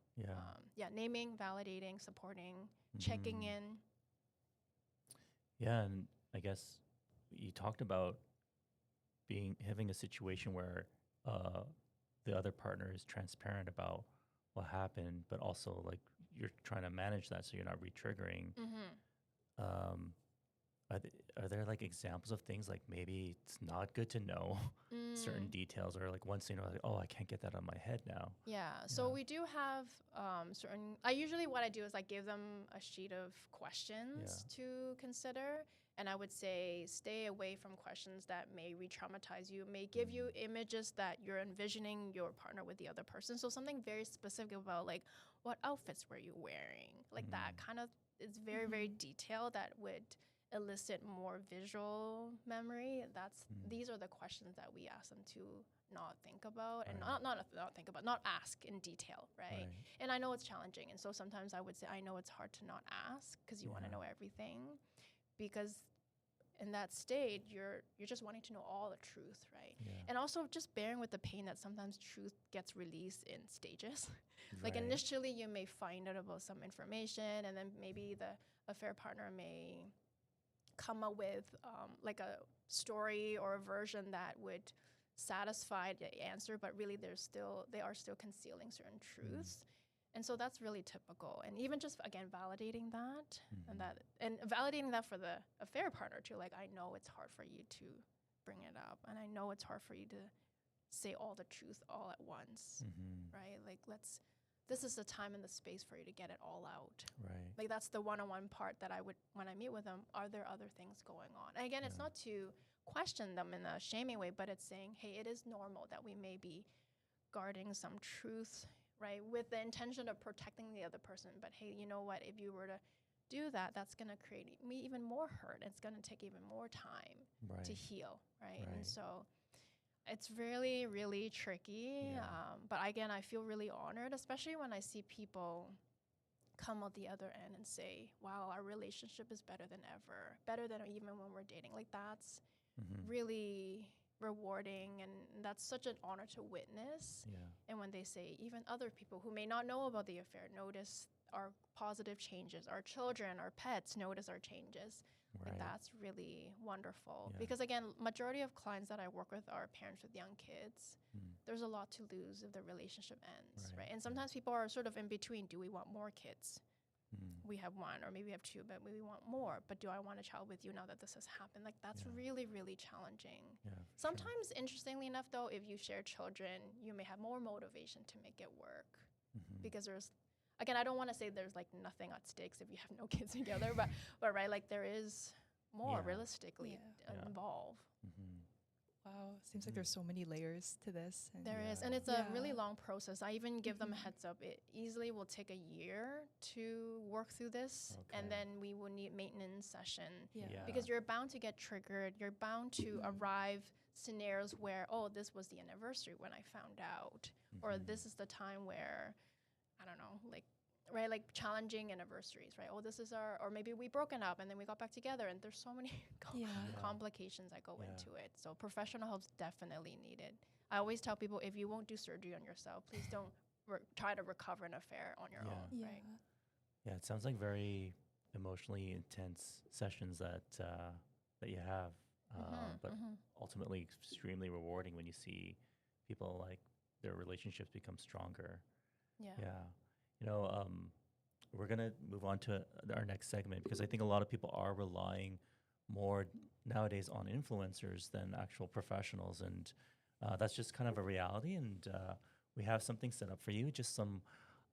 Naming, validating, supporting, checking in. Yeah, and I guess you talked about having a situation where the other partner is transparent about what happened, but also like you're trying to manage that so you're not re-triggering. Are there like examples of things like maybe it's not good to know certain details, or like once you know, like, oh, I can't get that on my head now? So we do have certain, what I do is I give them a sheet of questions to consider. And I would say stay away from questions that may re-traumatize you, may give you images that you're envisioning your partner with the other person. So something very specific about like, what outfits were you wearing? Like that kind of is very, very detailed that would elicit more visual memory. These are the questions that we ask them to not think about and not ask in detail, right? And I know it's challenging. And so sometimes I would say, I know it's hard to not ask because you want to know everything. Because in that state, you're just wanting to know all the truth, right? And also just bearing with the pain that sometimes truth gets released in stages. Like initially you may find out about some information, and then maybe the affair partner may come up with like a story or a version that would satisfy the answer, but really they are still concealing certain truths. And so that's really typical. And even just, again, validating that and validating that for the affair partner too. Like, I know it's hard for you to bring it up. And I know it's hard for you to say all the truth all at once, right? Like, this is the time and the space for you to get it all out. Like, that's the one-on-one part that when I meet with them, are there other things going on? And again, it's not to question them in a shaming way, but it's saying, hey, it is normal that we may be guarding some truth, right, with the intention of protecting the other person. But hey, you know what? If you were to do that, that's going to create me even more hurt. It's going to take even more time to heal, right? And so it's really, really tricky. But again, I feel really honored, especially when I see people come out the other end and say, wow, our relationship is better than ever, better than even when we're dating. Like, that's really rewarding, and that's such an honor to witness. And when they say even other people who may not know about the affair notice our positive changes, our children, our pets notice our changes, like that's really wonderful. Because again, majority of clients that I work with are parents with young kids. There's a lot to lose if the relationship ends, right? And sometimes people are sort of in between. Do we want more kids? We have one, or maybe we have two, but we want more. But do I want a child with you now that this has happened? Like, that's really, really challenging. Sometimes, interestingly enough, though, if you share children, you may have more motivation to make it work. Because again, I don't want to say there's like nothing at stakes if you have no kids together, but right, like there is more realistically involved. Wow, seems like there's so many layers to this. And There is, and it's a really long process. I even give them a heads up. It easily will take a year to work through this, and then we will need maintenance session because you're bound to get triggered. You're bound to arrive scenarios where, oh, this was the anniversary when I found out, or this is the time where, I don't know, like, right, like challenging anniversaries, right? Oh, this is our, or maybe we broken up and then we got back together, and there's so many complications that go into it. So professional help's definitely needed. I always tell people, if you won't do surgery on yourself, please don't try to recover an affair on your own, right? Yeah, it sounds like very emotionally intense sessions that you have, but ultimately extremely rewarding when you see people like their relationships become stronger. Yeah. You know, we're going to move on to our next segment because I think a lot of people are relying more nowadays on influencers than actual professionals. And that's just kind of a reality. And we have something set up for you, just some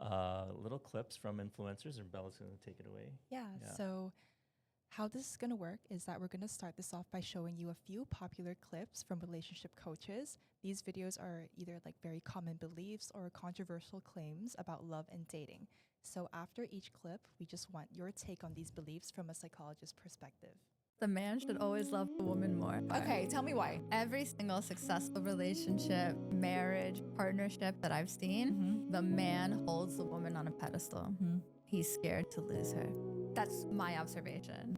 little clips from influencers, and Bella's going to take it away. Yeah. So how this is going to work is that we're going to start this off by showing you a few popular clips from relationship coaches. These videos are either like very common beliefs or controversial claims about love and dating. So after each clip, we just want your take on these beliefs from a psychologist's perspective. The man should always love the woman more. Okay, tell me why. Every single successful relationship, marriage, partnership that I've seen, the man holds the woman on a pedestal. He's scared to lose her. That's my observation.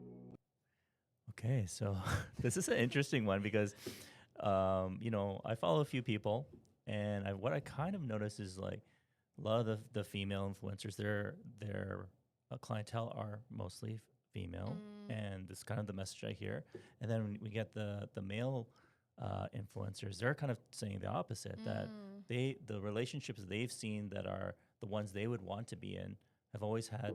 Okay, so this is an interesting one because, you know, I follow a few people, and what I kind of notice is like a lot of the female influencers, their clientele are mostly female, and this is kind of the message I hear. And then we get the male influencers, they're kind of saying the opposite, that the relationships they've seen that are the ones they would want to be in have always had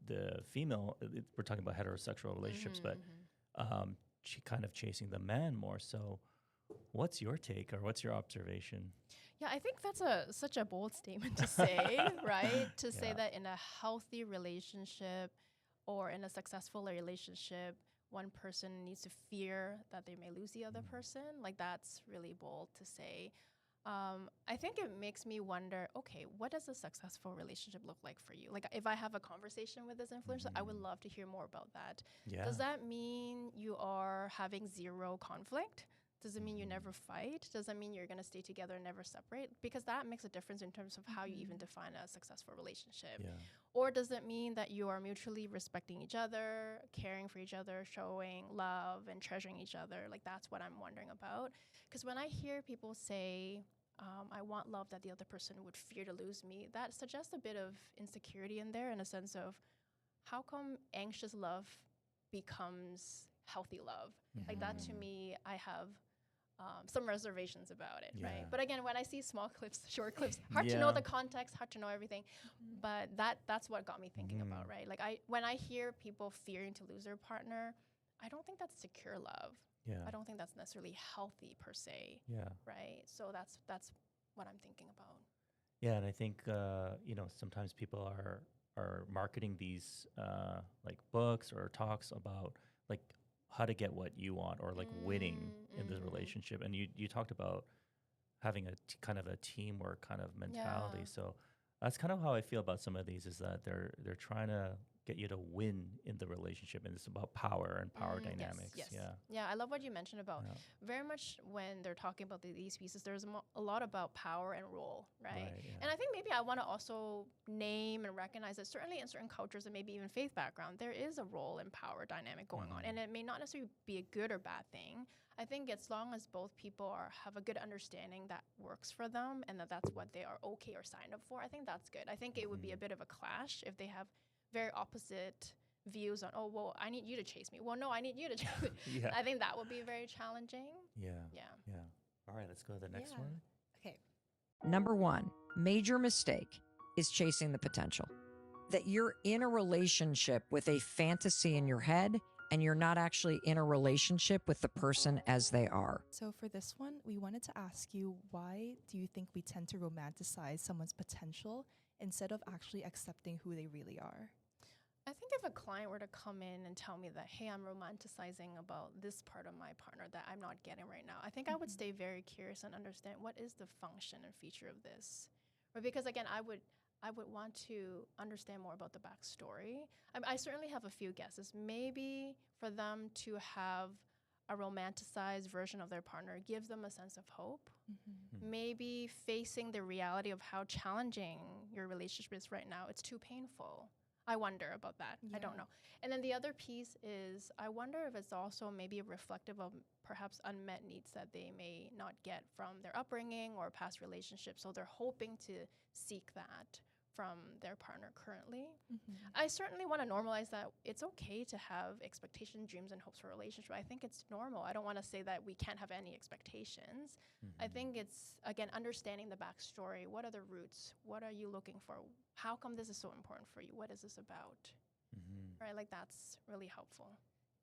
the female, we're talking about heterosexual relationships, but kind of chasing the man more. So what's your take, or what's your observation? Yeah, I think that's such a bold statement to say, right? To say that in a healthy relationship or in a successful relationship, one person needs to fear that they may lose the other person. Like, that's really bold to say. I think it makes me wonder, okay, what does a successful relationship look like for you? Like, if I have a conversation with this influencer, I would love to hear more about that. Does that mean you are having zero conflict? Does it mean you never fight? Does that mean you're going to stay together and never separate? Because that makes a difference in terms of how you even define a successful relationship. Or does it mean that you are mutually respecting each other, caring for each other, showing love and treasuring each other? Like, that's what I'm wondering about. Because when I hear people say, I want love that the other person would fear to lose me, that suggests a bit of insecurity in there, in a sense of how come anxious love becomes healthy love? Like, that to me, I have some reservations about it, right? But again, when I see small clips, short clips, hard to know the context, hard to know everything. But that's what got me thinking about, right? Like, when I hear people fearing to lose their partner, I don't think that's secure love. I don't think that's necessarily healthy per se. Right. So that's what I'm thinking about. Yeah, and I think you know, sometimes people are marketing these like books or talks about like how to get what you want, or like winning in this relationship. And you talked about having kind of a teamwork kind of mentality. So that's kind of how I feel about some of these, is that they're trying to get you to win in the relationship, and it's about power and power dynamics. Yeah, I love what you mentioned about very much when they're talking about these pieces, there's a lot about power and role, right? And I think maybe I want to also name and recognize that certainly in certain cultures, and maybe even faith background, there is a role and power dynamic going on, and it may not necessarily be a good or bad thing. I think as long as both people have a good understanding that works for them, and that's what they are okay or signed up for, I think that's good. I think it would be a bit of a clash if they have very opposite views on, oh, well, I need you to chase me. Well, no, I need you to chase me. I think that would be very challenging. Yeah. All right, let's go to the next one. Okay. Number one, major mistake is chasing the potential. That you're in a relationship with a fantasy in your head, and you're not actually in a relationship with the person as they are. So for this one, we wanted to ask you, why do you think we tend to romanticize someone's potential instead of actually accepting who they really are? I think if a client were to come in and tell me that, hey, I'm romanticizing about this part of my partner that I'm not getting right now, I think I would stay very curious and understand what is the function and feature of this. Or because again, I would want to understand more about the backstory. I certainly have a few guesses. Maybe for them to have a romanticized version of their partner gives them a sense of hope. Maybe facing the reality of how challenging your relationship is right now, it's too painful. I wonder about that. I don't know. And then the other piece is I wonder if it's also maybe reflective of perhaps unmet needs that they may not get from their upbringing or past relationships. So they're hoping to seek that from their partner currently. I certainly want to normalize that it's okay to have expectations, dreams, and hopes for a relationship. I think it's normal. I don't want to say that we can't have any expectations. I think it's, again, understanding the backstory. What are the roots? What are you looking for? How come this is so important for you? What is this about? Right? Like, that's really helpful.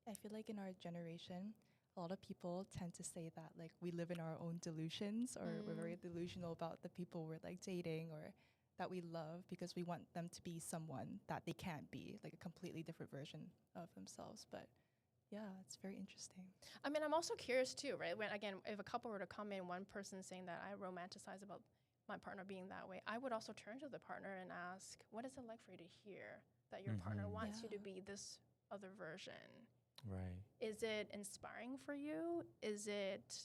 I feel like in our generation, a lot of people tend to say that like we live in our own delusions, or we're very delusional about the people we're like dating or that we love, because we want them to be someone that they can't be, like a completely different version of themselves. But yeah, it's very interesting. I mean, I'm also curious too, right? When, again, if a couple were to come in, one person saying that I romanticize about my partner being that way, I would also turn to the partner and ask, what is it like for you to hear that your partner wants you to be this other version? Right. Is it inspiring for you? Is it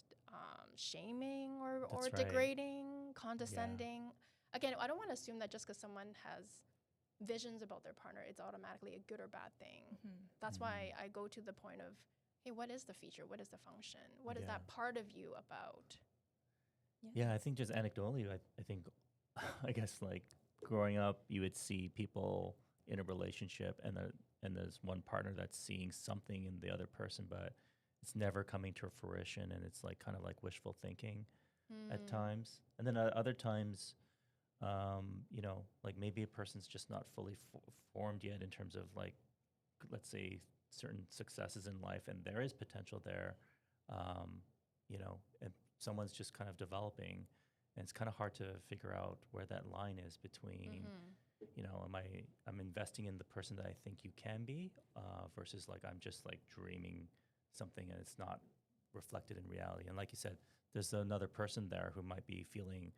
shaming or That's right. degrading, condescending? Again, I don't want to assume that just because someone has visions about their partner, it's automatically a good or bad thing. That's why I go to the point of, hey, what is the feature? What is the function? What is that part of you about? Yeah, I think just anecdotally, I think, I guess like growing up, you would see people in a relationship and there's one partner that's seeing something in the other person, but it's never coming to fruition, and it's like kind of like wishful thinking at times. And then other times, you know, like maybe a person's just not fully formed yet in terms of like, let's say certain successes in life, and there is potential there, you know, and someone's just kind of developing, and it's kind of hard to figure out where that line is between, you know, I'm investing in the person that I think you can be, versus like I'm just like dreaming something and it's not reflected in reality. And like you said, there's another person there who might be feeling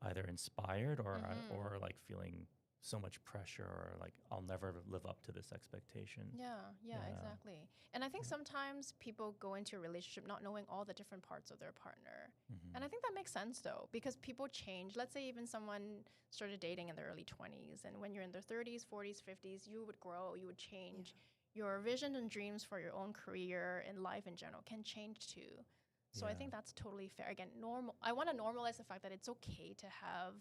either inspired or like feeling so much pressure, or like I'll never live up to this expectation. Yeah, exactly. And I think sometimes people go into a relationship not knowing all the different parts of their partner. And I think that makes sense though, because people change. Let's say even someone started dating in their early 20s, and when you're in their 30s, 40s, 50s, you would grow, you would change. Your vision and dreams for your own career and life in general can change too. So I think that's totally fair. Again, I want to normalize the fact that it's okay to have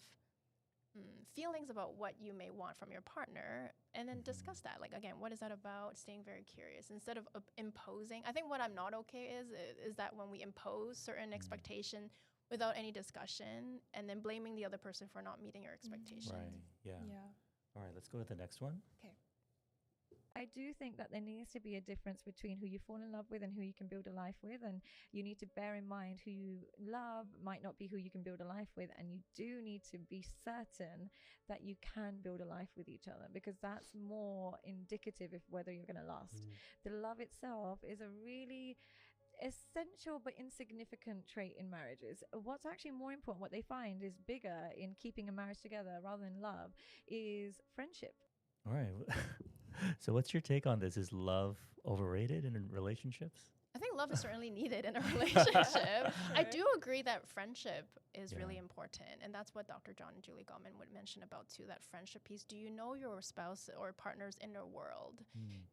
feelings about what you may want from your partner, and then discuss that. Like, again, what is that about? Staying very curious instead of imposing. I think what I'm not okay is that when we impose certain expectation without any discussion, and then blaming the other person for not meeting your expectations. Right. Yeah. All right, let's go to the next one. Okay. I do think that there needs to be a difference between who you fall in love with and who you can build a life with. And you need to bear in mind who you love might not be who you can build a life with. And you do need to be certain that you can build a life with each other, because that's more indicative of whether you're going to last. The love itself is a really essential but insignificant trait in marriages. What's actually more important, what they find is bigger in keeping a marriage together rather than love, is friendship. All right. So what's your take on this? Is love overrated in relationships? I think love is certainly needed in a relationship. I do agree that friendship is really important. And that's what Dr. John and Julie Gottman would mention about too, that friendship piece. Do you know your spouse or partner's inner world?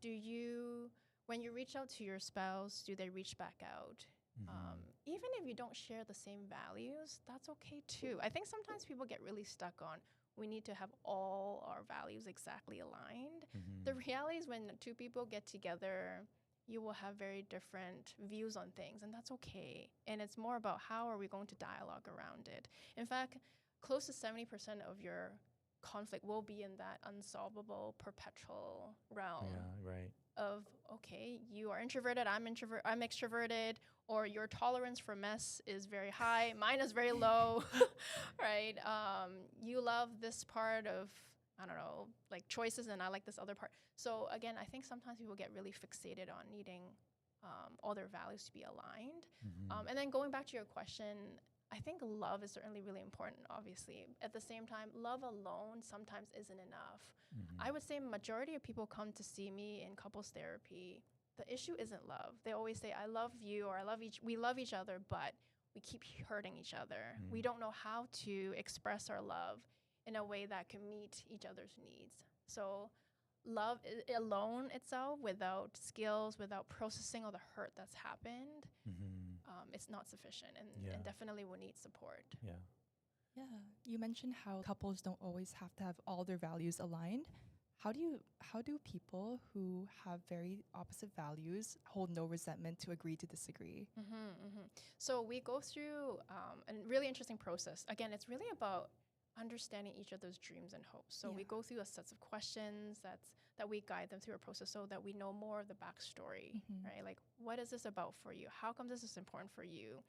Do you, when you reach out to your spouse, do they reach back out? Even if you don't share the same values, that's okay too. I think sometimes people get really stuck on, we need to have all our values exactly aligned. The reality is when two people get together, you will have very different views on things, and that's okay. And it's more about how are we going to dialogue around it. In fact, close to 70% of your conflict will be in that unsolvable, perpetual realm. Yeah, right. Of, okay, you are introverted, I'm extroverted, or your tolerance for mess is very high, mine is very low, right? You love this part of I don't know, like choices and I like this other part. So again, I think sometimes people get really fixated on needing all their values to be aligned. And then going back to your question, I think love is certainly really important, obviously. At the same time, love alone sometimes isn't enough. I would say majority of people come to see me in couples therapy. The issue isn't love. They always say, I love you, or we love each other, but we keep hurting each other. We don't know how to express our love in a way that can meet each other's needs. So love alone itself, without skills, without processing all the hurt that's happened, it's not sufficient, and definitely will need support. Yeah, you mentioned how couples don't always have to have all their values aligned. How do people who have very opposite values hold no resentment to agree to disagree? So we go through a really interesting process. Again, it's really about understanding each other's dreams and hopes. So we go through a sets of questions that we guide them through a process so that we know more of the backstory, right? Like, what is this about for you? How come this is important for you?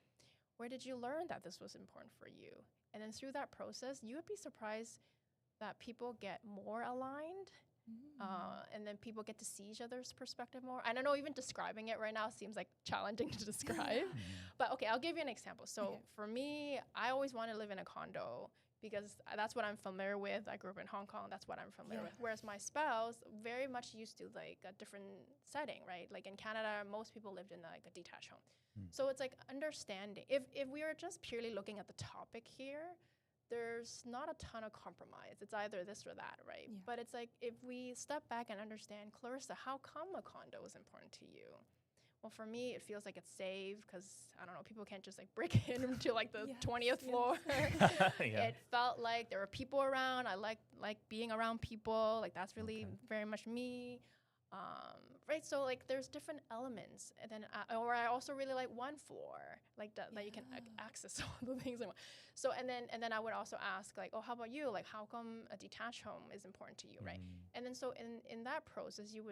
Where did you learn that this was important for you? And then through that process, you would be surprised that people get more aligned, and then people get to see each other's perspective more. And I know even describing it right now seems like challenging to describe, but okay, I'll give you an example. So for me, I always wanted to live in a condo because that's what I'm familiar with. I grew up in Hong Kong. That's what I'm familiar with. Whereas my spouse very much used to like a different setting, right? Like in Canada, most people lived in like a detached home. So it's like understanding. If we are just purely looking at the topic here, there's not a ton of compromise. It's either this or that, right? But it's like, if we step back and understand, Clarissa, how come a condo is important to you? Well, for me, it feels like it's safe because, I don't know, people can't just like break into like the 20th floor. It felt like there were people around. I like being around people. Like that's really very much me. Right, so like there's different elements, and then I also really like one floor, like that you can access all the things. So and then I would also ask like, oh, how about you? Like, how come a detached home is important to you, right? And then so in that process, you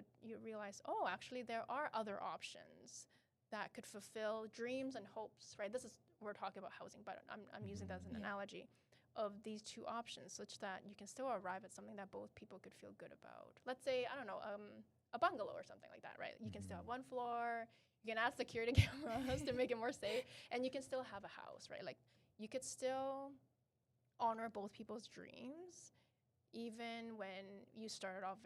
realize, oh, actually there are other options that could fulfill dreams and hopes, right? We're talking about housing, but I'm using that as an analogy of these two options, such that you can still arrive at something that both people could feel good about. Let's say, I don't know, a bungalow or something like that, right? You can still have one floor, you can add security cameras to make it more safe, and you can still have a house, right? Like you could still honor both people's dreams, even when you started off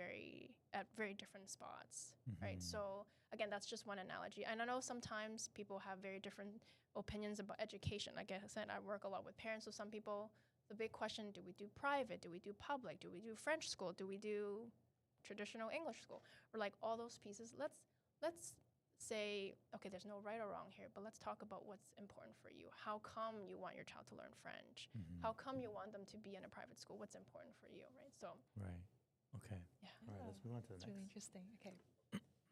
at very different spots, right? So again, that's just one analogy. And I know sometimes people have very different opinions about education. Like I said, I work a lot with parents, so some people, the big question, do we do private? Do we do public? Do we do French school? Do we do traditional English school? Or like all those pieces. Let's say, okay, there's no right or wrong here, but let's talk about what's important for you. How come you want your child to learn French? How come you want them to be in a private school? What's important for you, right? So Okay. All right, let's move on to the next. It's really interesting. Okay.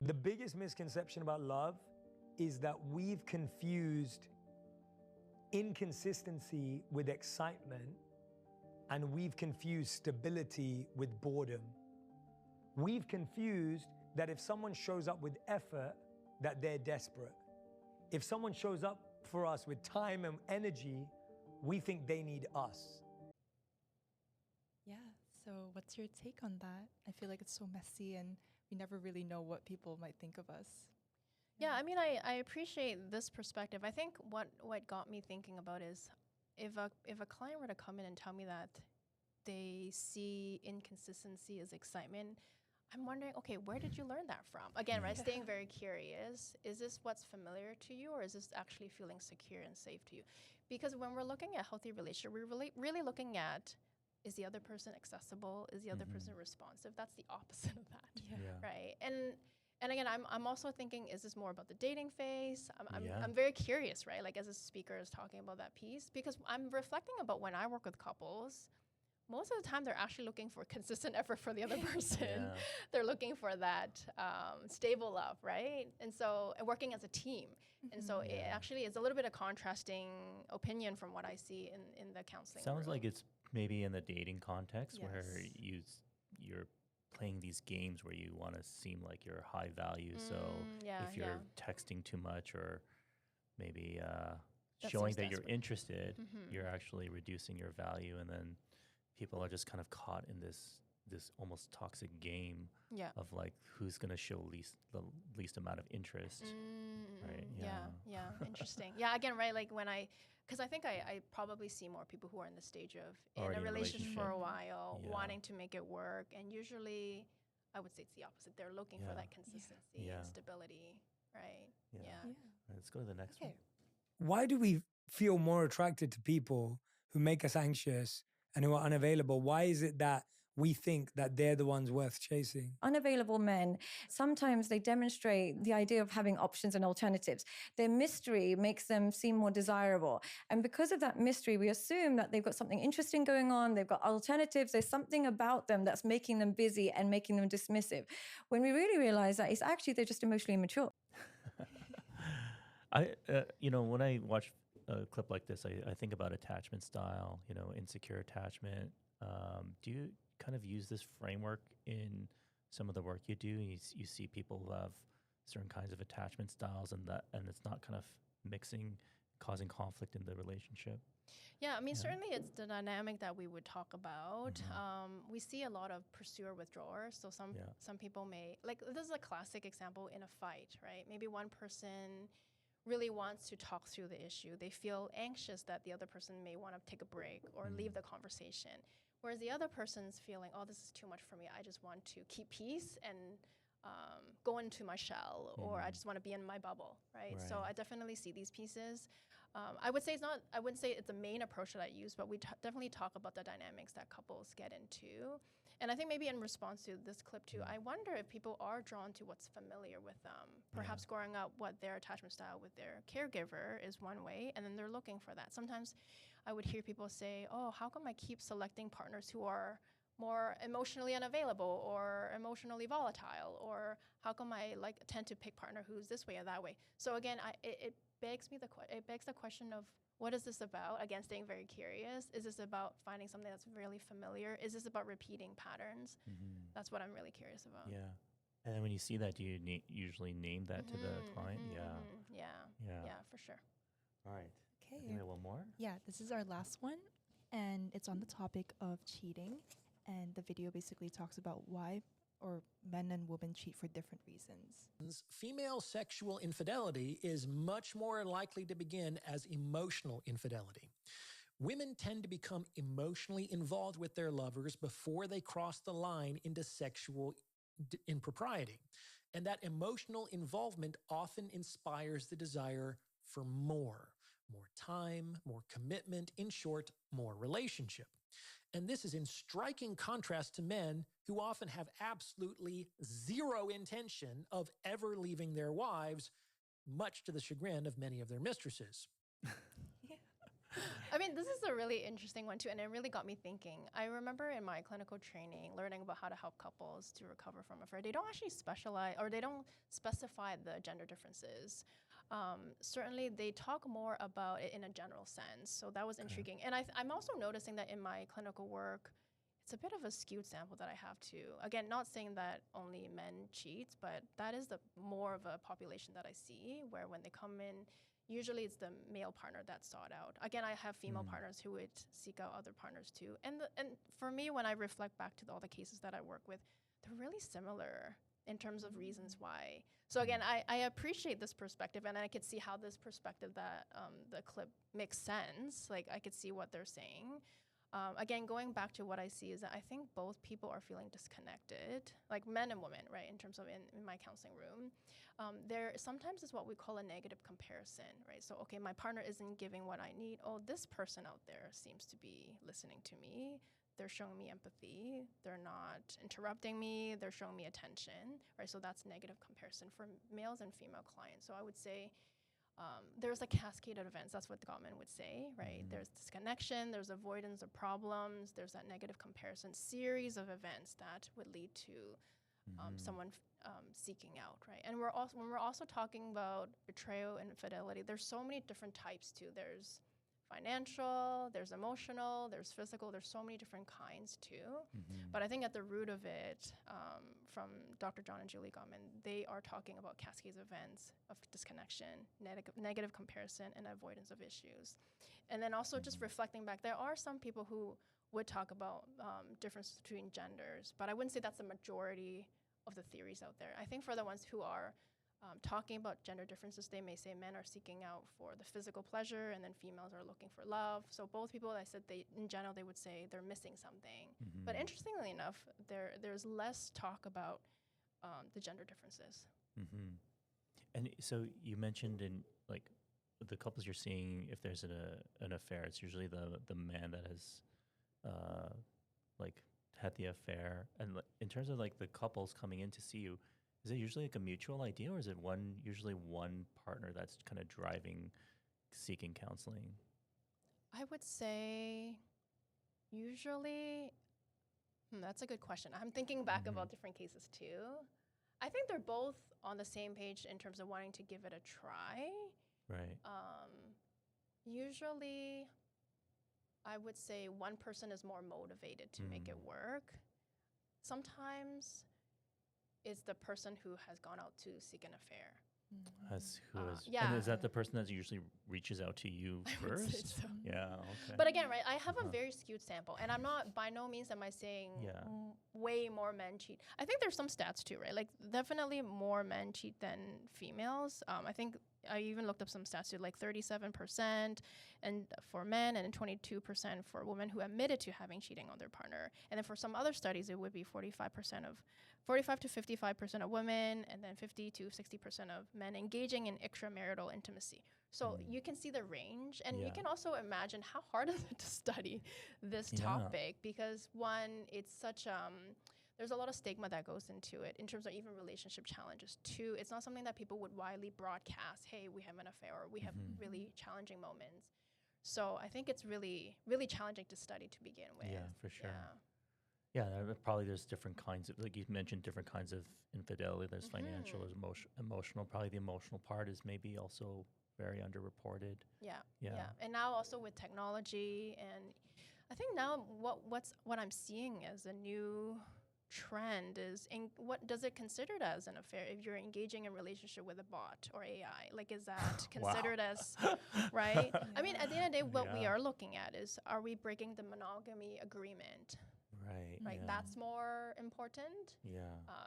The biggest misconception about love is that we've confused inconsistency with excitement, and we've confused stability with boredom. We've confused that if someone shows up with effort, that they're desperate. If someone shows up for us with time and energy, we think they need us. Yeah. So what's your take on that? I feel like it's so messy and we never really know what people might think of us. Yeah, I mean, I appreciate this perspective. I think what got me thinking about is if a client were to come in and tell me that they see inconsistency as excitement, I'm wondering, okay, where did you learn that from? Again, right, staying very curious. Is this what's familiar to you, or is this actually feeling secure and safe to you? Because when we're looking at healthy relationship, we're really looking at, is the other person accessible? Is the other person responsive? That's the opposite of that, right? And again, I'm also thinking, is this more about the dating phase? I'm very curious, right? Like as a speaker is talking about that piece, because I'm reflecting about when I work with couples, most of the time they're actually looking for consistent effort for the other person. They're looking for that stable love, right? And so working as a team. And so it actually is a little bit of contrasting opinion from what I see in the counseling Sounds world. like it's maybe in the dating context where you're playing these games where you want to seem like you're high value. So if you're texting too much or maybe showing that you're interested, you're actually reducing your value, and then people are just kind of caught in this this almost toxic game Yeah. of like who's going to show the least amount of interest. Right. Yeah. Interesting. Yeah. Again, right. Like because I think I probably see more people who are in the stage of Already in a relationship for a while, Yeah. wanting to make it work. And usually I would say it's the opposite. They're looking for that consistency and stability. Right. Yeah. Right, let's go to the next one. Why do we feel more attracted to people who make us anxious and who are unavailable? Why is it that we think that they're the ones worth chasing? Unavailable men, sometimes they demonstrate the idea of having options and alternatives. Their mystery makes them seem more desirable. And because of that mystery, we assume that they've got something interesting going on, they've got alternatives, there's something about them that's making them busy and making them dismissive. When we really realize that it's actually they're just emotionally immature. When I watch a clip like this, I think about attachment style, insecure attachment. Do you kind of use this framework in some of the work you do? You see people who have certain kinds of attachment styles, and it's not kind of causing conflict in the relationship. Yeah, I mean, certainly it's the dynamic that we would talk about. We see a lot of pursuer withdrawer. So some people may, like, this is a classic example in a fight, right? Maybe one person really wants to talk through the issue. They feel anxious that the other person may want to take a break or leave the conversation. Whereas the other person's feeling, oh, this is too much for me. I just want to keep peace and go into my shell, or I just want to be in my bubble, right? So I definitely see these pieces. I wouldn't say it's the main approach that I use, but we definitely talk about the dynamics that couples get into. And I think maybe in response to this clip too, I wonder if people are drawn to what's familiar with them. Perhaps growing up, what their attachment style with their caregiver is one way, and then they're looking for that. Sometimes I would hear people say, oh, how come I keep selecting partners who are more emotionally unavailable or emotionally volatile? Or how come I tend to pick partner who's this way or that way? So again, it begs the question of, what is this about? Again, staying very curious. Is this about finding something that's really familiar? Is this about repeating patterns? That's what I'm really curious about. Yeah. And then when you see that, do you usually name that to the client? Yeah, for sure. All right. Okay. Maybe one more? Yeah, this is our last one, and it's on the topic of cheating. And the video basically talks about why men and women cheat for different reasons. Female sexual infidelity is much more likely to begin as emotional infidelity. Women tend to become emotionally involved with their lovers before they cross the line into sexual impropriety. And that emotional involvement often inspires the desire for more time, more commitment, in short, more relationship. And this is in striking contrast to men who often have absolutely zero intention of ever leaving their wives, much to the chagrin of many of their mistresses. I mean, this is a really interesting one too, and it really got me thinking. I remember in my clinical training learning about how to help couples to recover from affair. They don't actually specialize, or they don't specify the gender differences. Certainly, they talk more about it in a general sense, so that was intriguing. And I'm also noticing that in my clinical work, it's a bit of a skewed sample that I have too. Again, not saying that only men cheat, but that is the more of a population that I see, where when they come in, usually it's the male partner that's sought out. Again, I have female partners who would seek out other partners too. And for me, when I reflect back to all the cases that I work with, they're really similar in terms of reasons why. So again, I appreciate this perspective, and I could see how this perspective that the clip makes sense. Like, I could see what they're saying. Again, going back to what I see is that I think both people are feeling disconnected, like men and women, right, in terms of in my counseling room. There sometimes is what we call a negative comparison, right? So, okay, my partner isn't giving what I need. Oh, this person out there seems to be listening to me. They're showing me empathy. They're not interrupting me. They're showing me attention, right? So that's negative comparison for males and female clients. So I would say there's a cascade of events. That's what Gottman would say, right? There's disconnection, there's avoidance of problems, there's that negative comparison series of events that would lead to someone seeking out, right? And when we're also talking about betrayal and infidelity, there's so many different types too. There's financial, there's emotional, there's physical, there's so many different kinds too. But I think at the root of it, from Dr. John and Julie Gottman, they are talking about cascades of events of disconnection, negative comparison, and avoidance of issues. And then also just reflecting back, there are some people who would talk about difference between genders, but I wouldn't say that's the majority of the theories out there. I think for the ones who are talking about gender differences, they may say men are seeking out for the physical pleasure and then females are looking for love. So both people, I said, they in general, they would say they're missing something. But interestingly enough, there's less talk about the gender differences. And so you mentioned in like the couples you're seeing, if there's an affair, it's usually the man that has like had the affair. And in terms of like the couples coming in to see you, is it usually like a mutual idea, or is it usually one partner that's kind of driving, seeking counseling? I would say usually, that's a good question. I'm thinking back about different cases too. I think they're both on the same page in terms of wanting to give it a try. Right. Usually, I would say one person is more motivated to make it work. Sometimes it's the person who has gone out to seek an affair. And is that the person that usually reaches out to you first? So. Yeah. Okay. But again, right, I have a very skewed sample, and I'm not, by no means am I saying way more men cheat. I think there's some stats too, right? Like definitely more men cheat than females. I think I even looked up some stats too, like 37% and for men and 22% for women who admitted to having cheating on their partner. And then for some other studies, it would be 45 to 55% of women, and then 50 to 60% of men engaging in extramarital intimacy. So you can see the range, and you can also imagine how hard is it to study this topic, because one, it's such there's a lot of stigma that goes into it in terms of even relationship challenges. Two, it's not something that people would widely broadcast. Hey, we have an affair, or we have really challenging moments. So I think it's really, really challenging to study to begin with. Yeah, for sure. Yeah, probably there's different kinds of, like you mentioned, different kinds of infidelity. There's financial, there's emotional. Probably the emotional part is maybe also very underreported. Yeah. And now also with technology, and I think now what I'm seeing as a new trend is, what does it considered as an affair if you're engaging in relationship with a bot or AI? Like, is that considered as, right? I mean, at the end of the day, what we are looking at is, are we breaking the monogamy agreement? Right. Right. That's more important. Yeah.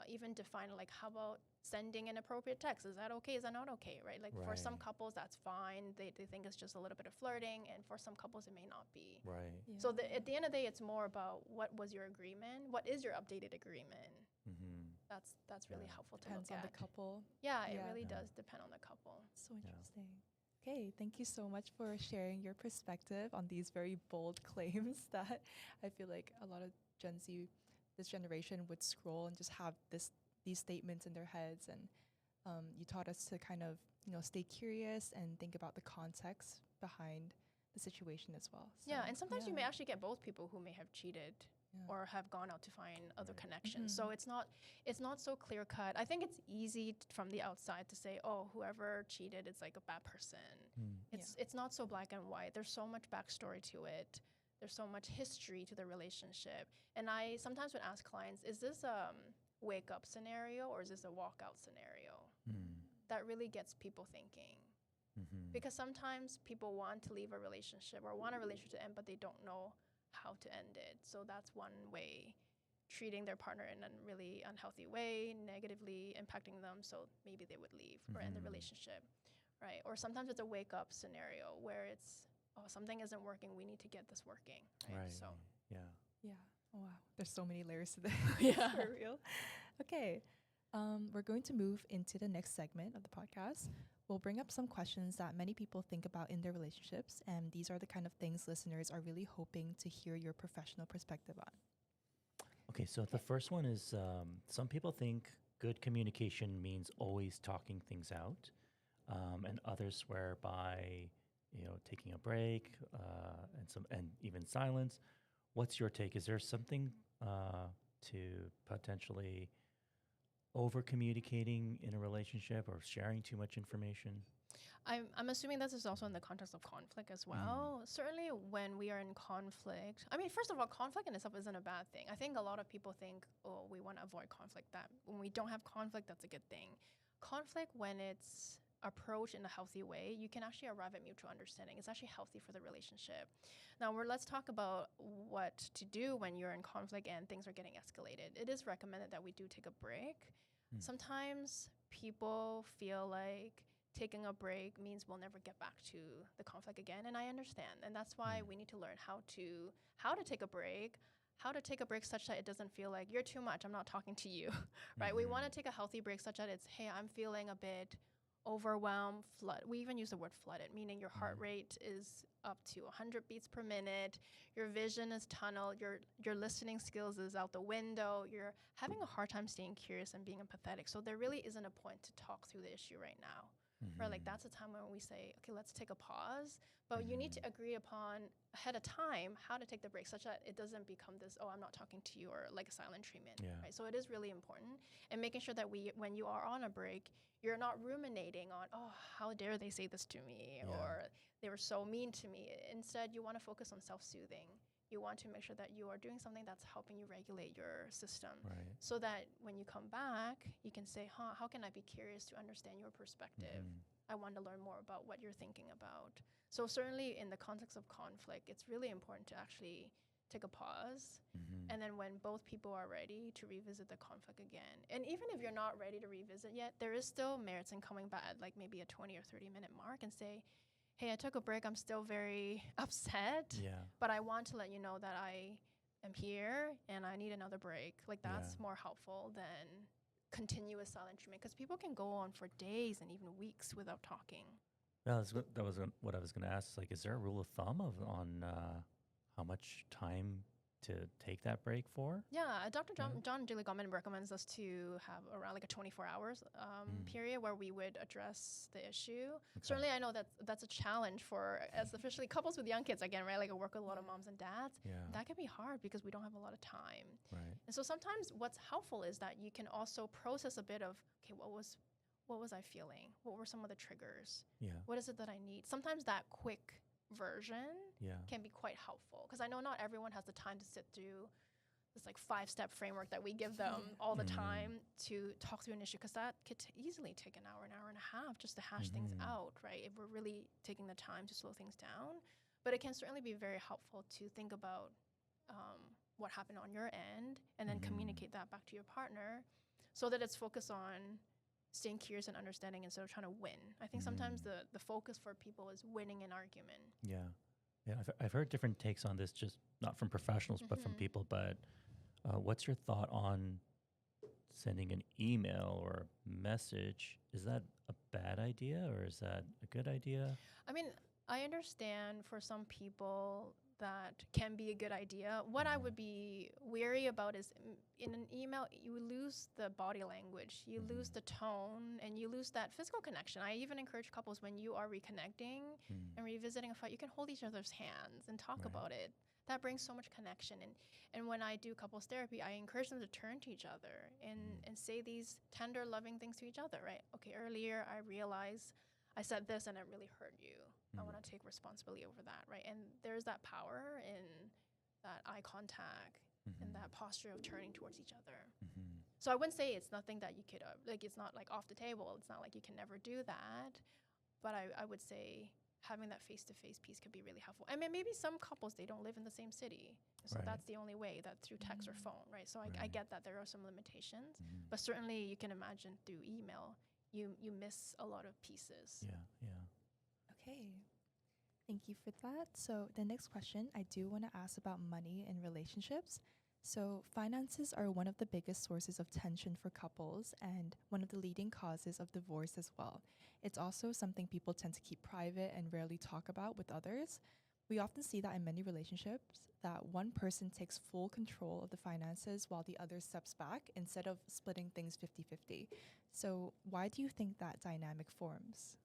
Even define, like, how about sending inappropriate text? Is that okay? Is that not okay? Right. Like for some couples, that's fine. They think it's just a little bit of flirting. And for some couples, it may not be. Right. Yeah. So at the end of the day, it's more about what was your agreement? What is your updated agreement? That's really helpful to Depends look on at. the couple. Yeah, it really does depend on the couple. So interesting. Okay, thank you so much for sharing your perspective on these very bold claims that I feel like a lot of Gen Z, this generation, would scroll and just have these statements in their heads. And you taught us to kind of, stay curious and think about the context behind the situation as well. So, and sometimes you may actually get both people who may have cheated or have gone out to find other connections. So it's not so clear cut. I think it's easy from the outside to say, oh, whoever cheated is like a bad person. It's not so black and white. There's so much backstory to it. There's so much history to the relationship. And I sometimes would ask clients, is this a wake-up scenario or is this a walkout scenario? That really gets people thinking. Because sometimes people want to leave a relationship or want a relationship to end, but they don't know how to end it. So that's one way, treating their partner in a really unhealthy way, negatively impacting them, so maybe they would leave or end the relationship, right? Or sometimes it's a wake-up scenario where it's, oh, something isn't working, we need to get this working, right? So yeah. Oh, wow, there's so many layers to this. For real. Okay, we're going to move into the next segment of the podcast. We'll bring up some questions that many people think about in their relationships, and these are the kind of things listeners are really hoping to hear your professional perspective on. Okay, so the first one is, some people think good communication means always talking things out, and others swear by, taking a break, and even silence. What's your take? Is there something to potentially over-communicating in a relationship or sharing too much information? I'm assuming this is also in the context of conflict as well. Certainly when we are in conflict, I mean, first of all, conflict in itself isn't a bad thing. I think a lot of people think, oh, we want to avoid conflict. That when we don't have conflict, that's a good thing. Conflict, when it's approach in a healthy way, you can actually arrive at mutual understanding. It's actually healthy for the relationship. Now, let's talk about what to do when you're in conflict and things are getting escalated. It is recommended that we do take a break. Sometimes people feel like taking a break means we'll never get back to the conflict again, and I understand. And that's why we need to learn how to take a break, such that it doesn't feel like you're too much, I'm not talking to you, right? We want to take a healthy break such that it's, hey, I'm feeling a bit overwhelmed, we even use the word flooded, meaning your heart rate is up to 100 beats per minute, your vision is tunneled, your listening skills is out the window, you're having a hard time staying curious and being empathetic. So there really isn't a point to talk through the issue right now. Right, like that's a time when we say, okay, let's take a pause, but you need to agree upon ahead of time how to take the break such that it doesn't become this, oh, I'm not talking to you, or like a silent treatment, right? So it is really important, and making sure that when you are on a break, you're not ruminating on, oh, how dare they say this to me, or they were so mean to me. Instead, you want to focus on self-soothing. You want to make sure that you are doing something that's helping you regulate your system, so that when you come back, you can say, how can I be curious to understand your perspective? I want to learn more about what you're thinking about. So certainly in the context of conflict, it's really important to actually take a pause. And then when both people are ready to revisit the conflict again, and even if you're not ready to revisit yet, there is still merits in coming back at like maybe a 20 or 30 minute mark and say, hey, I took a break, I'm still very upset, but I want to let you know that I am here and I need another break. Like that's more helpful than continuous silent treatment, because people can go on for days and even weeks without talking. Yeah, that was what I was going to ask. Like, is there a rule of thumb on how much time to take that break for? Yeah, Dr. John Julie Gottman recommends us to have around like a 24 hours period where we would address the issue. Certainly, I know that's a challenge for, especially couples with young kids, again, right? Like I work with a lot of moms and dads. That can be hard because we don't have a lot of time. And so sometimes what's helpful is that you can also process a bit of, okay, what was I feeling? What were some of the triggers? What is it that I need? Sometimes that quick version can be quite helpful, because I know not everyone has the time to sit through this like 5-step framework that we give them all the time to talk through an issue, because that could easily take an hour and a half just to hash things out, right? If we're really taking the time to slow things down. But it can certainly be very helpful to think about what happened on your end and then communicate that back to your partner, so that it's focused on staying curious and understanding instead of trying to win. I think sometimes the focus for people is winning an argument. Yeah, I've heard different takes on this, just not from professionals, but from people. But what's your thought on sending an email or message? Is that a bad idea or is that a good idea? I mean, I understand for some people that can be a good idea. What I would be wary about is in an email, you lose the body language, you lose the tone, and you lose that physical connection. I even encourage couples, when you are reconnecting and revisiting a fight, you can hold each other's hands and talk about it. That brings so much connection. And when I do couples therapy, I encourage them to turn to each other and say these tender, loving things to each other, right? Okay, earlier I realized I said this and it really hurt you. I want to take responsibility over that, right? And there's that power in that eye contact and that posture of turning towards each other. So I wouldn't say it's nothing that you could, like it's not like off the table. It's not like you can never do that. But I would say having that face-to-face piece could be really helpful. I mean, maybe some couples, they don't live in the same city. So that's the only way, that through text or phone, right? So I get that there are some limitations. But certainly you can imagine through email, you miss a lot of pieces. Okay. Thank you for that. So the next question, I do want to ask about money in relationships. So finances are one of the biggest sources of tension for couples and one of the leading causes of divorce as well. It's also something people tend to keep private and rarely talk about with others. We often see that in many relationships, that one person takes full control of the finances while the other steps back instead of splitting things 50-50. So why do you think that dynamic forms?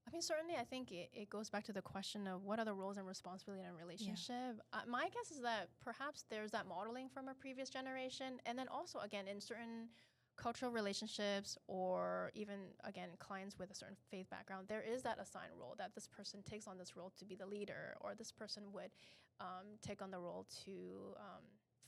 I mean, certainly I think it goes back to the question of what are the roles and responsibility in a relationship. My guess is that perhaps there's that modeling from a previous generation. And then also, again, in certain cultural relationships or even, again, clients with a certain faith background, there is that assigned role that this person takes on this role to be the leader, or this person would take on the role to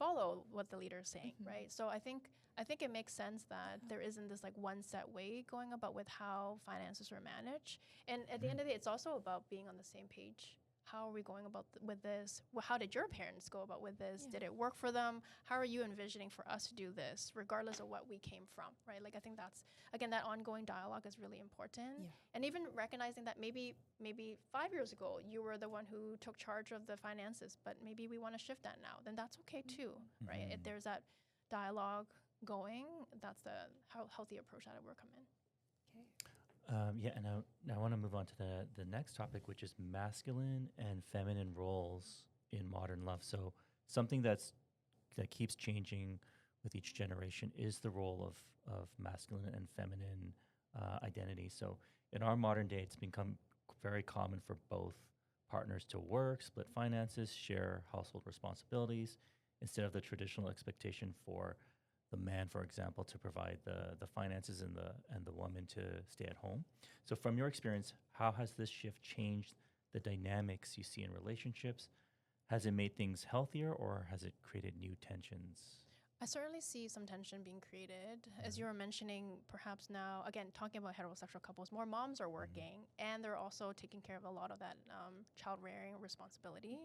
follow what the leader is saying, right? So I think it makes sense that there isn't this like one set way going about with how finances are managed. And at the end of the day, it's also about being on the same page. How are we going about with this? How did your parents go about with this? Did it work for them? How are you envisioning for us to do this, regardless of what we came from, right? Like I think that's, again, that ongoing dialogue is really important. And even recognizing that maybe 5 years ago, you were the one who took charge of the finances, but maybe we want to shift that now. Then that's okay too, right? If there's that dialogue going, that's the healthy approach that will come in. And now I want to move on to the next topic, which is masculine and feminine roles in modern love. So something that keeps changing with each generation is the role of masculine and feminine identity. So in our modern day, it's become very common for both partners to work, split finances, share household responsibilities, instead of the traditional expectation for the man, for example, to provide the finances and the woman to stay at home. So from your experience, how has this shift changed the dynamics you see in relationships? Has it made things healthier, or has it created new tensions? I certainly see some tension being created. As you were mentioning, perhaps now, again, talking about heterosexual couples, more moms are working and they're also taking care of a lot of that child rearing responsibility.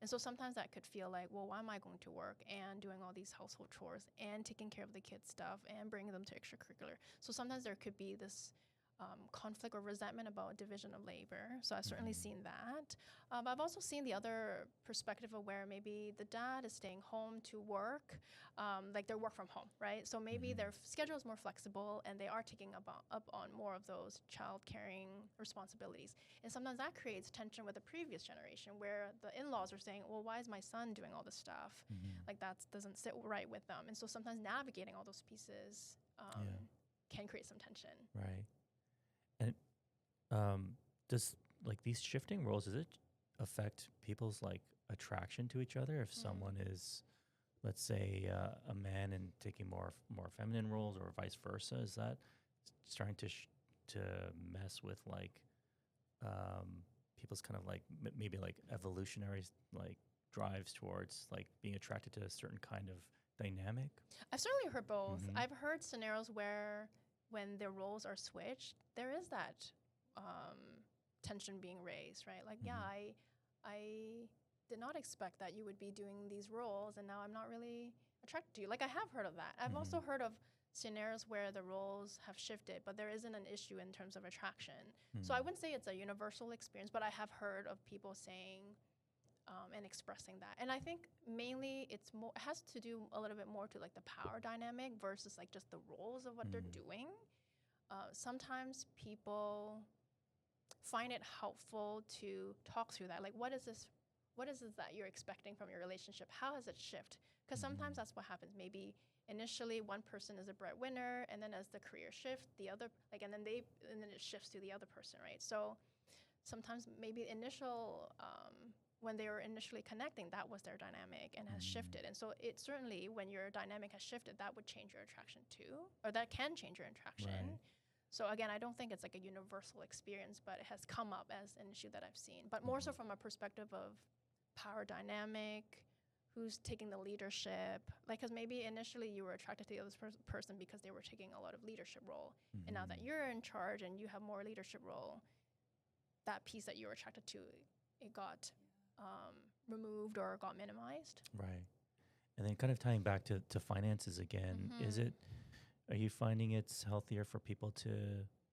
And so sometimes that could feel like, well, why am I going to work and doing all these household chores and taking care of the kids' stuff and bringing them to extracurricular? So sometimes there could be this conflict or resentment about division of labor. So I've certainly seen that. But I've also seen the other perspective of where maybe the dad is staying home to work, like their work from home, right? So maybe their schedule is more flexible and they are taking up on more of those child caring responsibilities. And sometimes that creates tension with the previous generation where the in-laws are saying, well, why is my son doing all this stuff? Like that doesn't sit right with them. And so sometimes navigating all those pieces can create some tension. Right. And does like these shifting roles, does it affect people's like attraction to each other? If someone is, let's say, a man and taking more feminine roles, or vice versa, is that starting to mess with like people's kind of like maybe like evolutionary like drives towards like being attracted to a certain kind of dynamic? I've certainly heard both. I've heard scenarios where when their roles are switched, there is that tension being raised, right? Like, I did not expect that you would be doing these roles, and now I'm not really attracted to you. Like, I have heard of that. I've also heard of scenarios where the roles have shifted, but there isn't an issue in terms of attraction. So I wouldn't say it's a universal experience, but I have heard of people saying and expressing that. And I think mainly it has to do a little bit more to like the power dynamic versus like just the roles of what they're doing. Sometimes people find it helpful to talk through that. Like, what is this that you're expecting from your relationship? How has it shifted? Because sometimes that's what happens. Maybe initially one person is a breadwinner, and then as the career shift, the other, like, and then it shifts to the other person, right? So sometimes maybe when they were initially connecting, that was their dynamic and has shifted. And so it certainly, when your dynamic has shifted, that would change your attraction too, or that can change your attraction. Right. So again, I don't think it's like a universal experience, but it has come up as an issue that I've seen. But more so from a perspective of power dynamic, who's taking the leadership. Like, because maybe initially you were attracted to the other person because they were taking a lot of leadership role. And now that you're in charge and you have more leadership role, that piece that you were attracted to, it got removed or got minimized. Right. And then kind of tying back to finances again, are you finding it's healthier for people to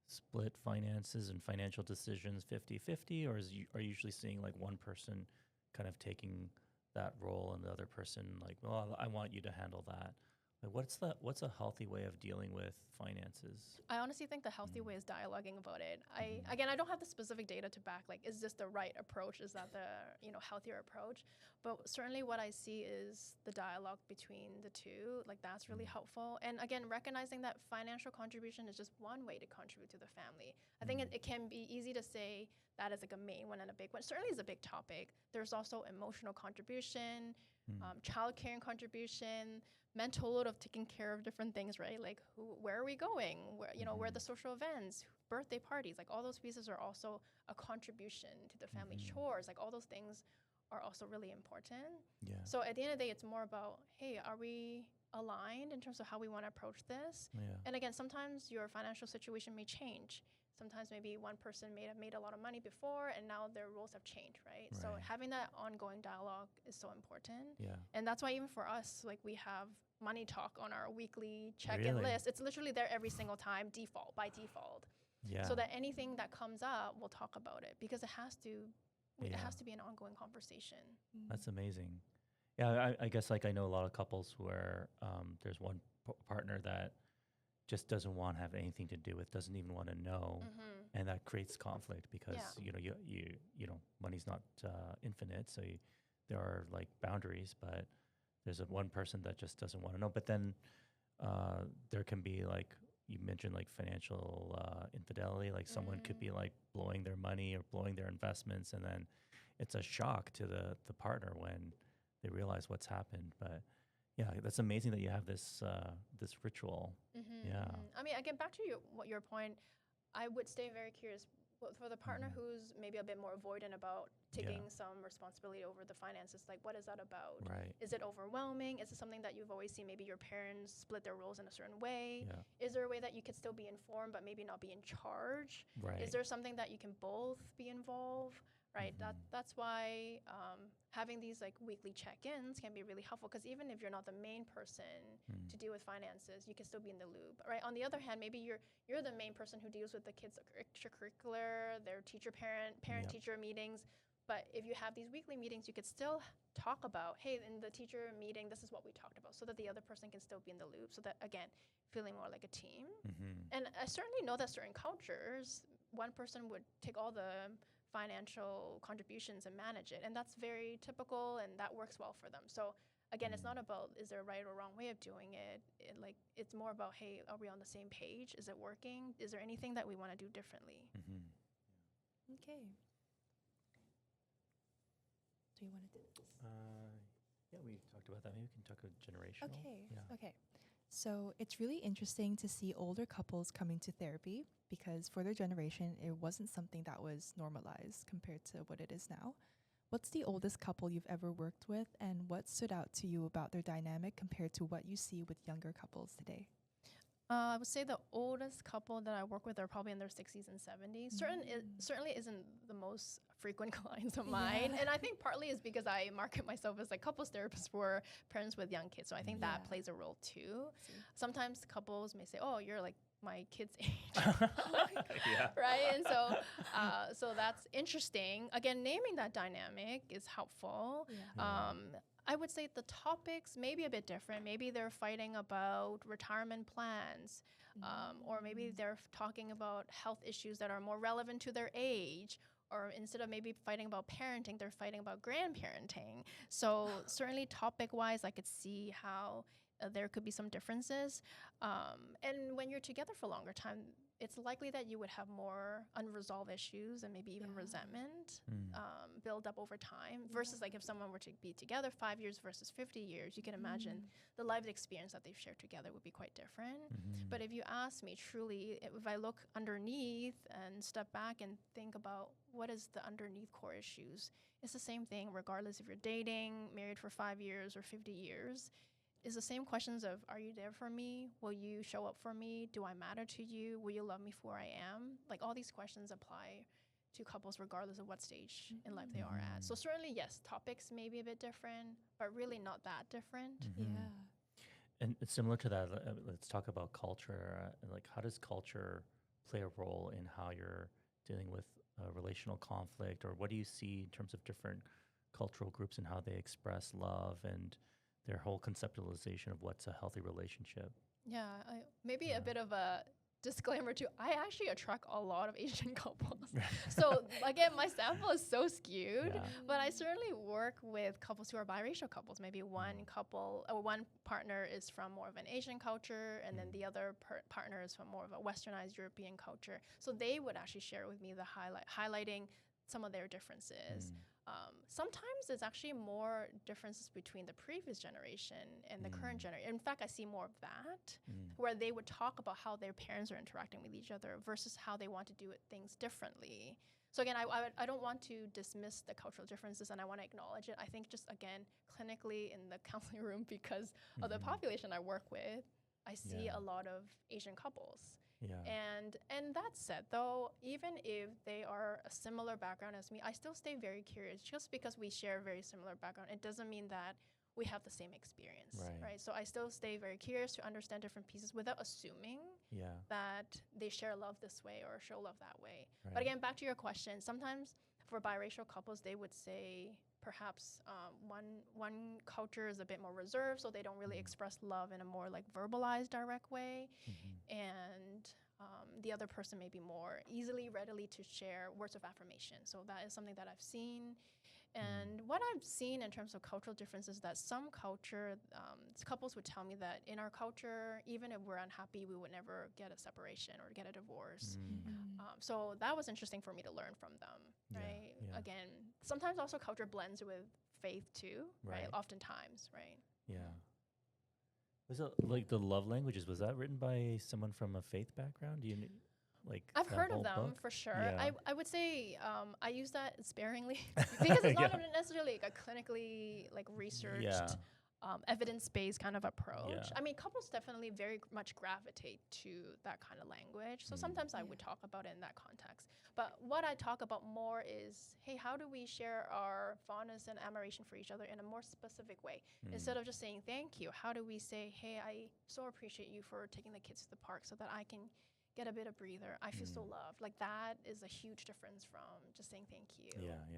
split finances and financial decisions 50-50, or are you usually seeing like one person kind of taking that role and the other person like, well, I want you to handle that? Like, what's a healthy way of dealing with finances? I honestly think the healthy way is dialoguing about it. Again, I don't have the specific data to back, like, is this the right approach? Is that the healthier approach? But certainly what I see is the dialogue between the two. Like, that's really helpful. And again, recognizing that financial contribution is just one way to contribute to the family. I think it can be easy to say that is like a main one and a big one. Certainly is a big topic. There's also emotional contribution, child care and contribution, mental load of taking care of different things, right? Like, where are we going? Where are the social events, birthday parties? Like, all those pieces are also a contribution to the family chores. Like, all those things are also really important. Yeah. So at the end of the day, it's more about, hey, are we aligned in terms of how we want to approach this? Yeah. And again, sometimes your financial situation may change. Sometimes maybe one person may have made a lot of money before and now their roles have changed, right? So Right. having that ongoing dialogue is so important. Yeah. And that's why even for us, like we have money talk on our weekly check-in Really? list. It's literally there every single time, by default. Yeah. So that anything that comes up, we'll talk about it because it has to Yeah. be an ongoing conversation. That's amazing. Yeah, I guess like I know a lot of couples where there's one partner that just doesn't want to have anything to do with, doesn't even want to know, and that creates conflict because you know money's not infinite, so there are like boundaries, but there's one person that just doesn't want to know. But then there can be like you mentioned like financial infidelity, like someone could be like blowing their money or blowing their investments, and then it's a shock to the partner when they realize what's happened. But yeah, that's amazing that you have this this ritual. Yeah. I mean, again, back to your point, I would stay very curious for the partner who's maybe a bit more avoidant about taking some responsibility over the finances. Like, what is that about? Right. Is it overwhelming? Is it something that you've always seen maybe your parents split their roles in a certain way? Yeah. Is there a way that you could still be informed but maybe not be in charge? Right. Is there something that you can both be involved? Right. That's why having these like weekly check-ins can be really helpful, because even if you're not the main person to deal with finances, you can still be in the loop. Right. On the other hand, maybe you're the main person who deals with the kids' extracurricular, their parent-teacher meetings. But if you have these weekly meetings, you could still talk about, hey, in the teacher meeting, this is what we talked about, so that the other person can still be in the loop. So that, again, feeling more like a team. And I certainly know that certain cultures, one person would take all the financial contributions and manage it, and that's very typical, and that works well for them. So again, it's not about is there a right or wrong way of doing it. It's more about, hey, are we on the same page? Is it working? Is there anything that we want to do differently? Okay. Do you want to do this? Yeah, we talked about that. Maybe we can talk about generational. Okay. So it's really interesting to see older couples coming to therapy, because for their generation, it wasn't something that was normalized compared to what it is now. What's the oldest couple you've ever worked with, and what stood out to you about their dynamic compared to what you see with younger couples today? I would say the oldest couple that I work with are probably in their 60s and 70s. Certainly isn't the most frequent clients of mine. And I think partly is because I market myself as a couples therapist for parents with young kids. So I think that plays a role too. Sometimes couples may say, oh, you're like my kid's age. Right? And so that's interesting. Again, naming that dynamic is helpful. I would say the topics may be a bit different. Maybe they're fighting about retirement plans, or maybe they're talking about health issues that are more relevant to their age, or instead of maybe fighting about parenting, they're fighting about grandparenting. So certainly topic-wise, I could see how there could be some differences. And when you're together for a longer time, it's likely that you would have more unresolved issues and maybe even resentment build up over time, versus like if someone were to be together 5 years versus 50 years, you can imagine the life experience that they've shared together would be quite different. But if you ask me truly, if I look underneath and step back and think about what is the underneath core issues, it's the same thing regardless if you're dating, married for 5 years or 50 years. Is the same questions of, are you there for me? Will you show up for me? Do I matter to you? Will you love me for who I am? Like, all these questions apply to couples regardless of what stage in life they are at. So certainly, yes, topics may be a bit different, but really not that different. And it's similar to that, let's talk about culture. Like, how does culture play a role in how you're dealing with relational conflict, or what do you see in terms of different cultural groups and how they express love and their whole conceptualization of what's a healthy relationship? Yeah, maybe a bit of a disclaimer too. I actually attract a lot of Asian couples. So again, my sample is so skewed, but I certainly work with couples who are biracial couples. Maybe one couple or one partner is from more of an Asian culture, and then the other partner is from more of a westernized European culture. So they would actually share with me the highlighting some of their differences. Sometimes there's actually more differences between the previous generation and the current generation. In fact, I see more of that, where they would talk about how their parents are interacting with each other versus how they want to do things differently. So again, I don't want to dismiss the cultural differences, and I want to acknowledge it. I think just, again, clinically in the counseling room, because of the population I work with, I see a lot of Asian couples. Yeah. And that said, though, even if they are a similar background as me, I still stay very curious. Just because we share a very similar background, it doesn't mean that we have the same experience, right? So I still stay very curious to understand different pieces without assuming that they share love this way or show love that way. Right. But again, back to your question, sometimes for biracial couples, they would say perhaps one culture is a bit more reserved, so they don't really express love in a more like verbalized, direct way, and the other person may be more readily to share words of affirmation. So that is something that I've seen. And what I've seen in terms of cultural differences is that some couples would tell me that in our culture, even if we're unhappy, we would never get a separation or get a divorce. So that was interesting for me to learn from them, right? Yeah. Again, sometimes also culture blends with faith too, right? Oftentimes, right? Yeah. Was it like the love languages? Was that written by someone from a faith background? Do you like? I've that heard of whole them book? for sure. Yeah. I would say I use that sparingly because it's not necessarily like a clinically like researched, evidence-based kind of approach. Yeah. I mean, couples definitely very much gravitate to that kind of language. So sometimes I would talk about it in that context. But what I talk about more is, hey, how do we share our fondness and admiration for each other in a more specific way? Instead of just saying thank you, how do we say, hey, I so appreciate you for taking the kids to the park so that I can get a bit of breather. I feel so loved. Like that is a huge difference from just saying thank you.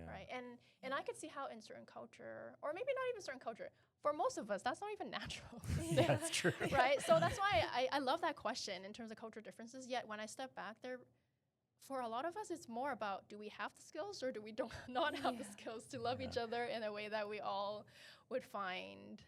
Right. And I could see how in certain culture, or maybe not even certain culture, for most of us, that's not even natural. That's true. Right. So that's why I love that question in terms of cultural differences. Yet when I step back there, for a lot of us, it's more about, do we have the skills or do we not have the skills to love each other in a way that we all would find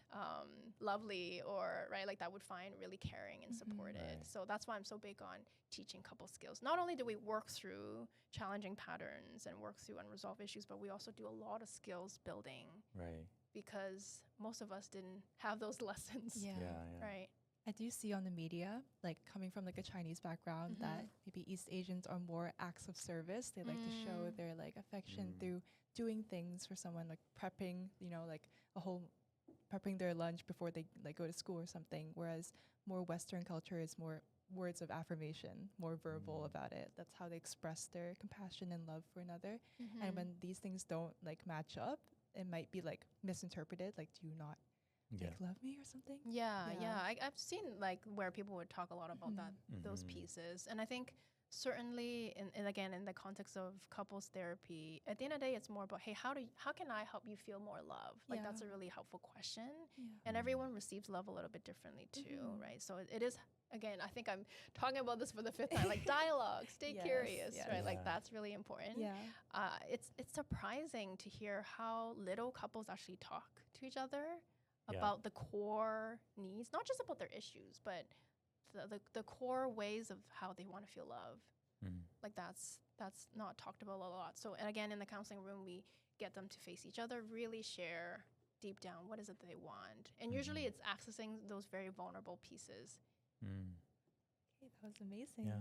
lovely, or like that would find really caring and supported. So that's why I'm so big on teaching couple skills. Not only do we work through challenging patterns and work through unresolved issues, but we also do a lot of skills building. Right. Because most of us didn't have those lessons. Right. I do see on the media, like coming from like a Chinese background, that maybe East Asians are more acts of service. They like to show their like affection through doing things for someone, like prepping, like prepping their lunch before they like go to school or something. Whereas more Western culture is more words of affirmation, more verbal about it. That's how they express their compassion and love for another. And when these things don't like match up, it might be like misinterpreted. Like, do you not like love me or something? I've seen like where people would talk a lot about those pieces. And I think certainly and again in the context of couples therapy, at the end of the day, it's more about, hey, how can I help you feel more love? Like that's a really helpful question. And everyone receives love a little bit differently too, right? So it is, again, I think I'm talking about this for the fifth time, like dialogue, stay curious, right? Like that's really important. It's surprising to hear how little couples actually talk to each other about the core needs, not just about their issues, but the core ways of how they want to feel love. Like that's not talked about a lot. So, and again, in the counseling room, we get them to face each other, really share deep down what is it that they want. And usually it's accessing those very vulnerable pieces. Okay, that was amazing.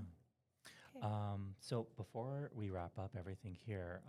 So before we wrap up everything here,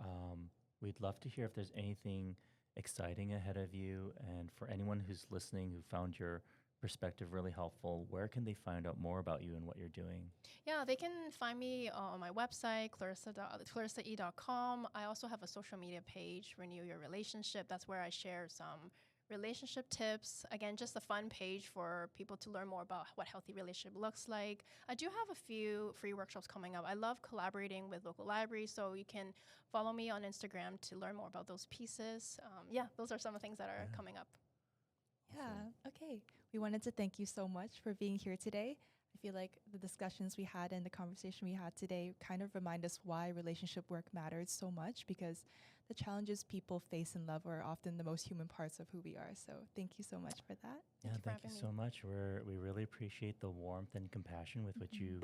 we'd love to hear if there's anything exciting ahead of you. And for anyone who's listening who found your perspective really helpful, where can they find out more about you and what you're doing? Yeah, they can find me on my website, clarissaee.com. I also have a social media page, Renew Your Relationship. That's where I share some relationship tips. Again, just a fun page for people to learn more about what healthy relationship looks like. I do have a few free workshops coming up. I love collaborating with local libraries, so you can follow me on Instagram to learn more about those pieces. Those are some of the things that are coming up. Okay. We wanted to thank you so much for being here today. I feel like the discussions we had and the conversation we had today kind of remind us why relationship work matters so much, because the challenges people face in love are often the most human parts of who we are. So thank you so much for that. Thank you so much. We really appreciate the warmth and compassion with which you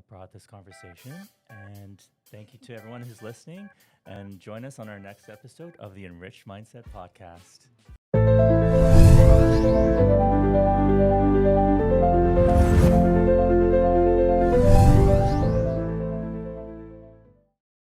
brought this conversation. And thank you to everyone who's listening. And join us on our next episode of the Enriched Mindset Podcast.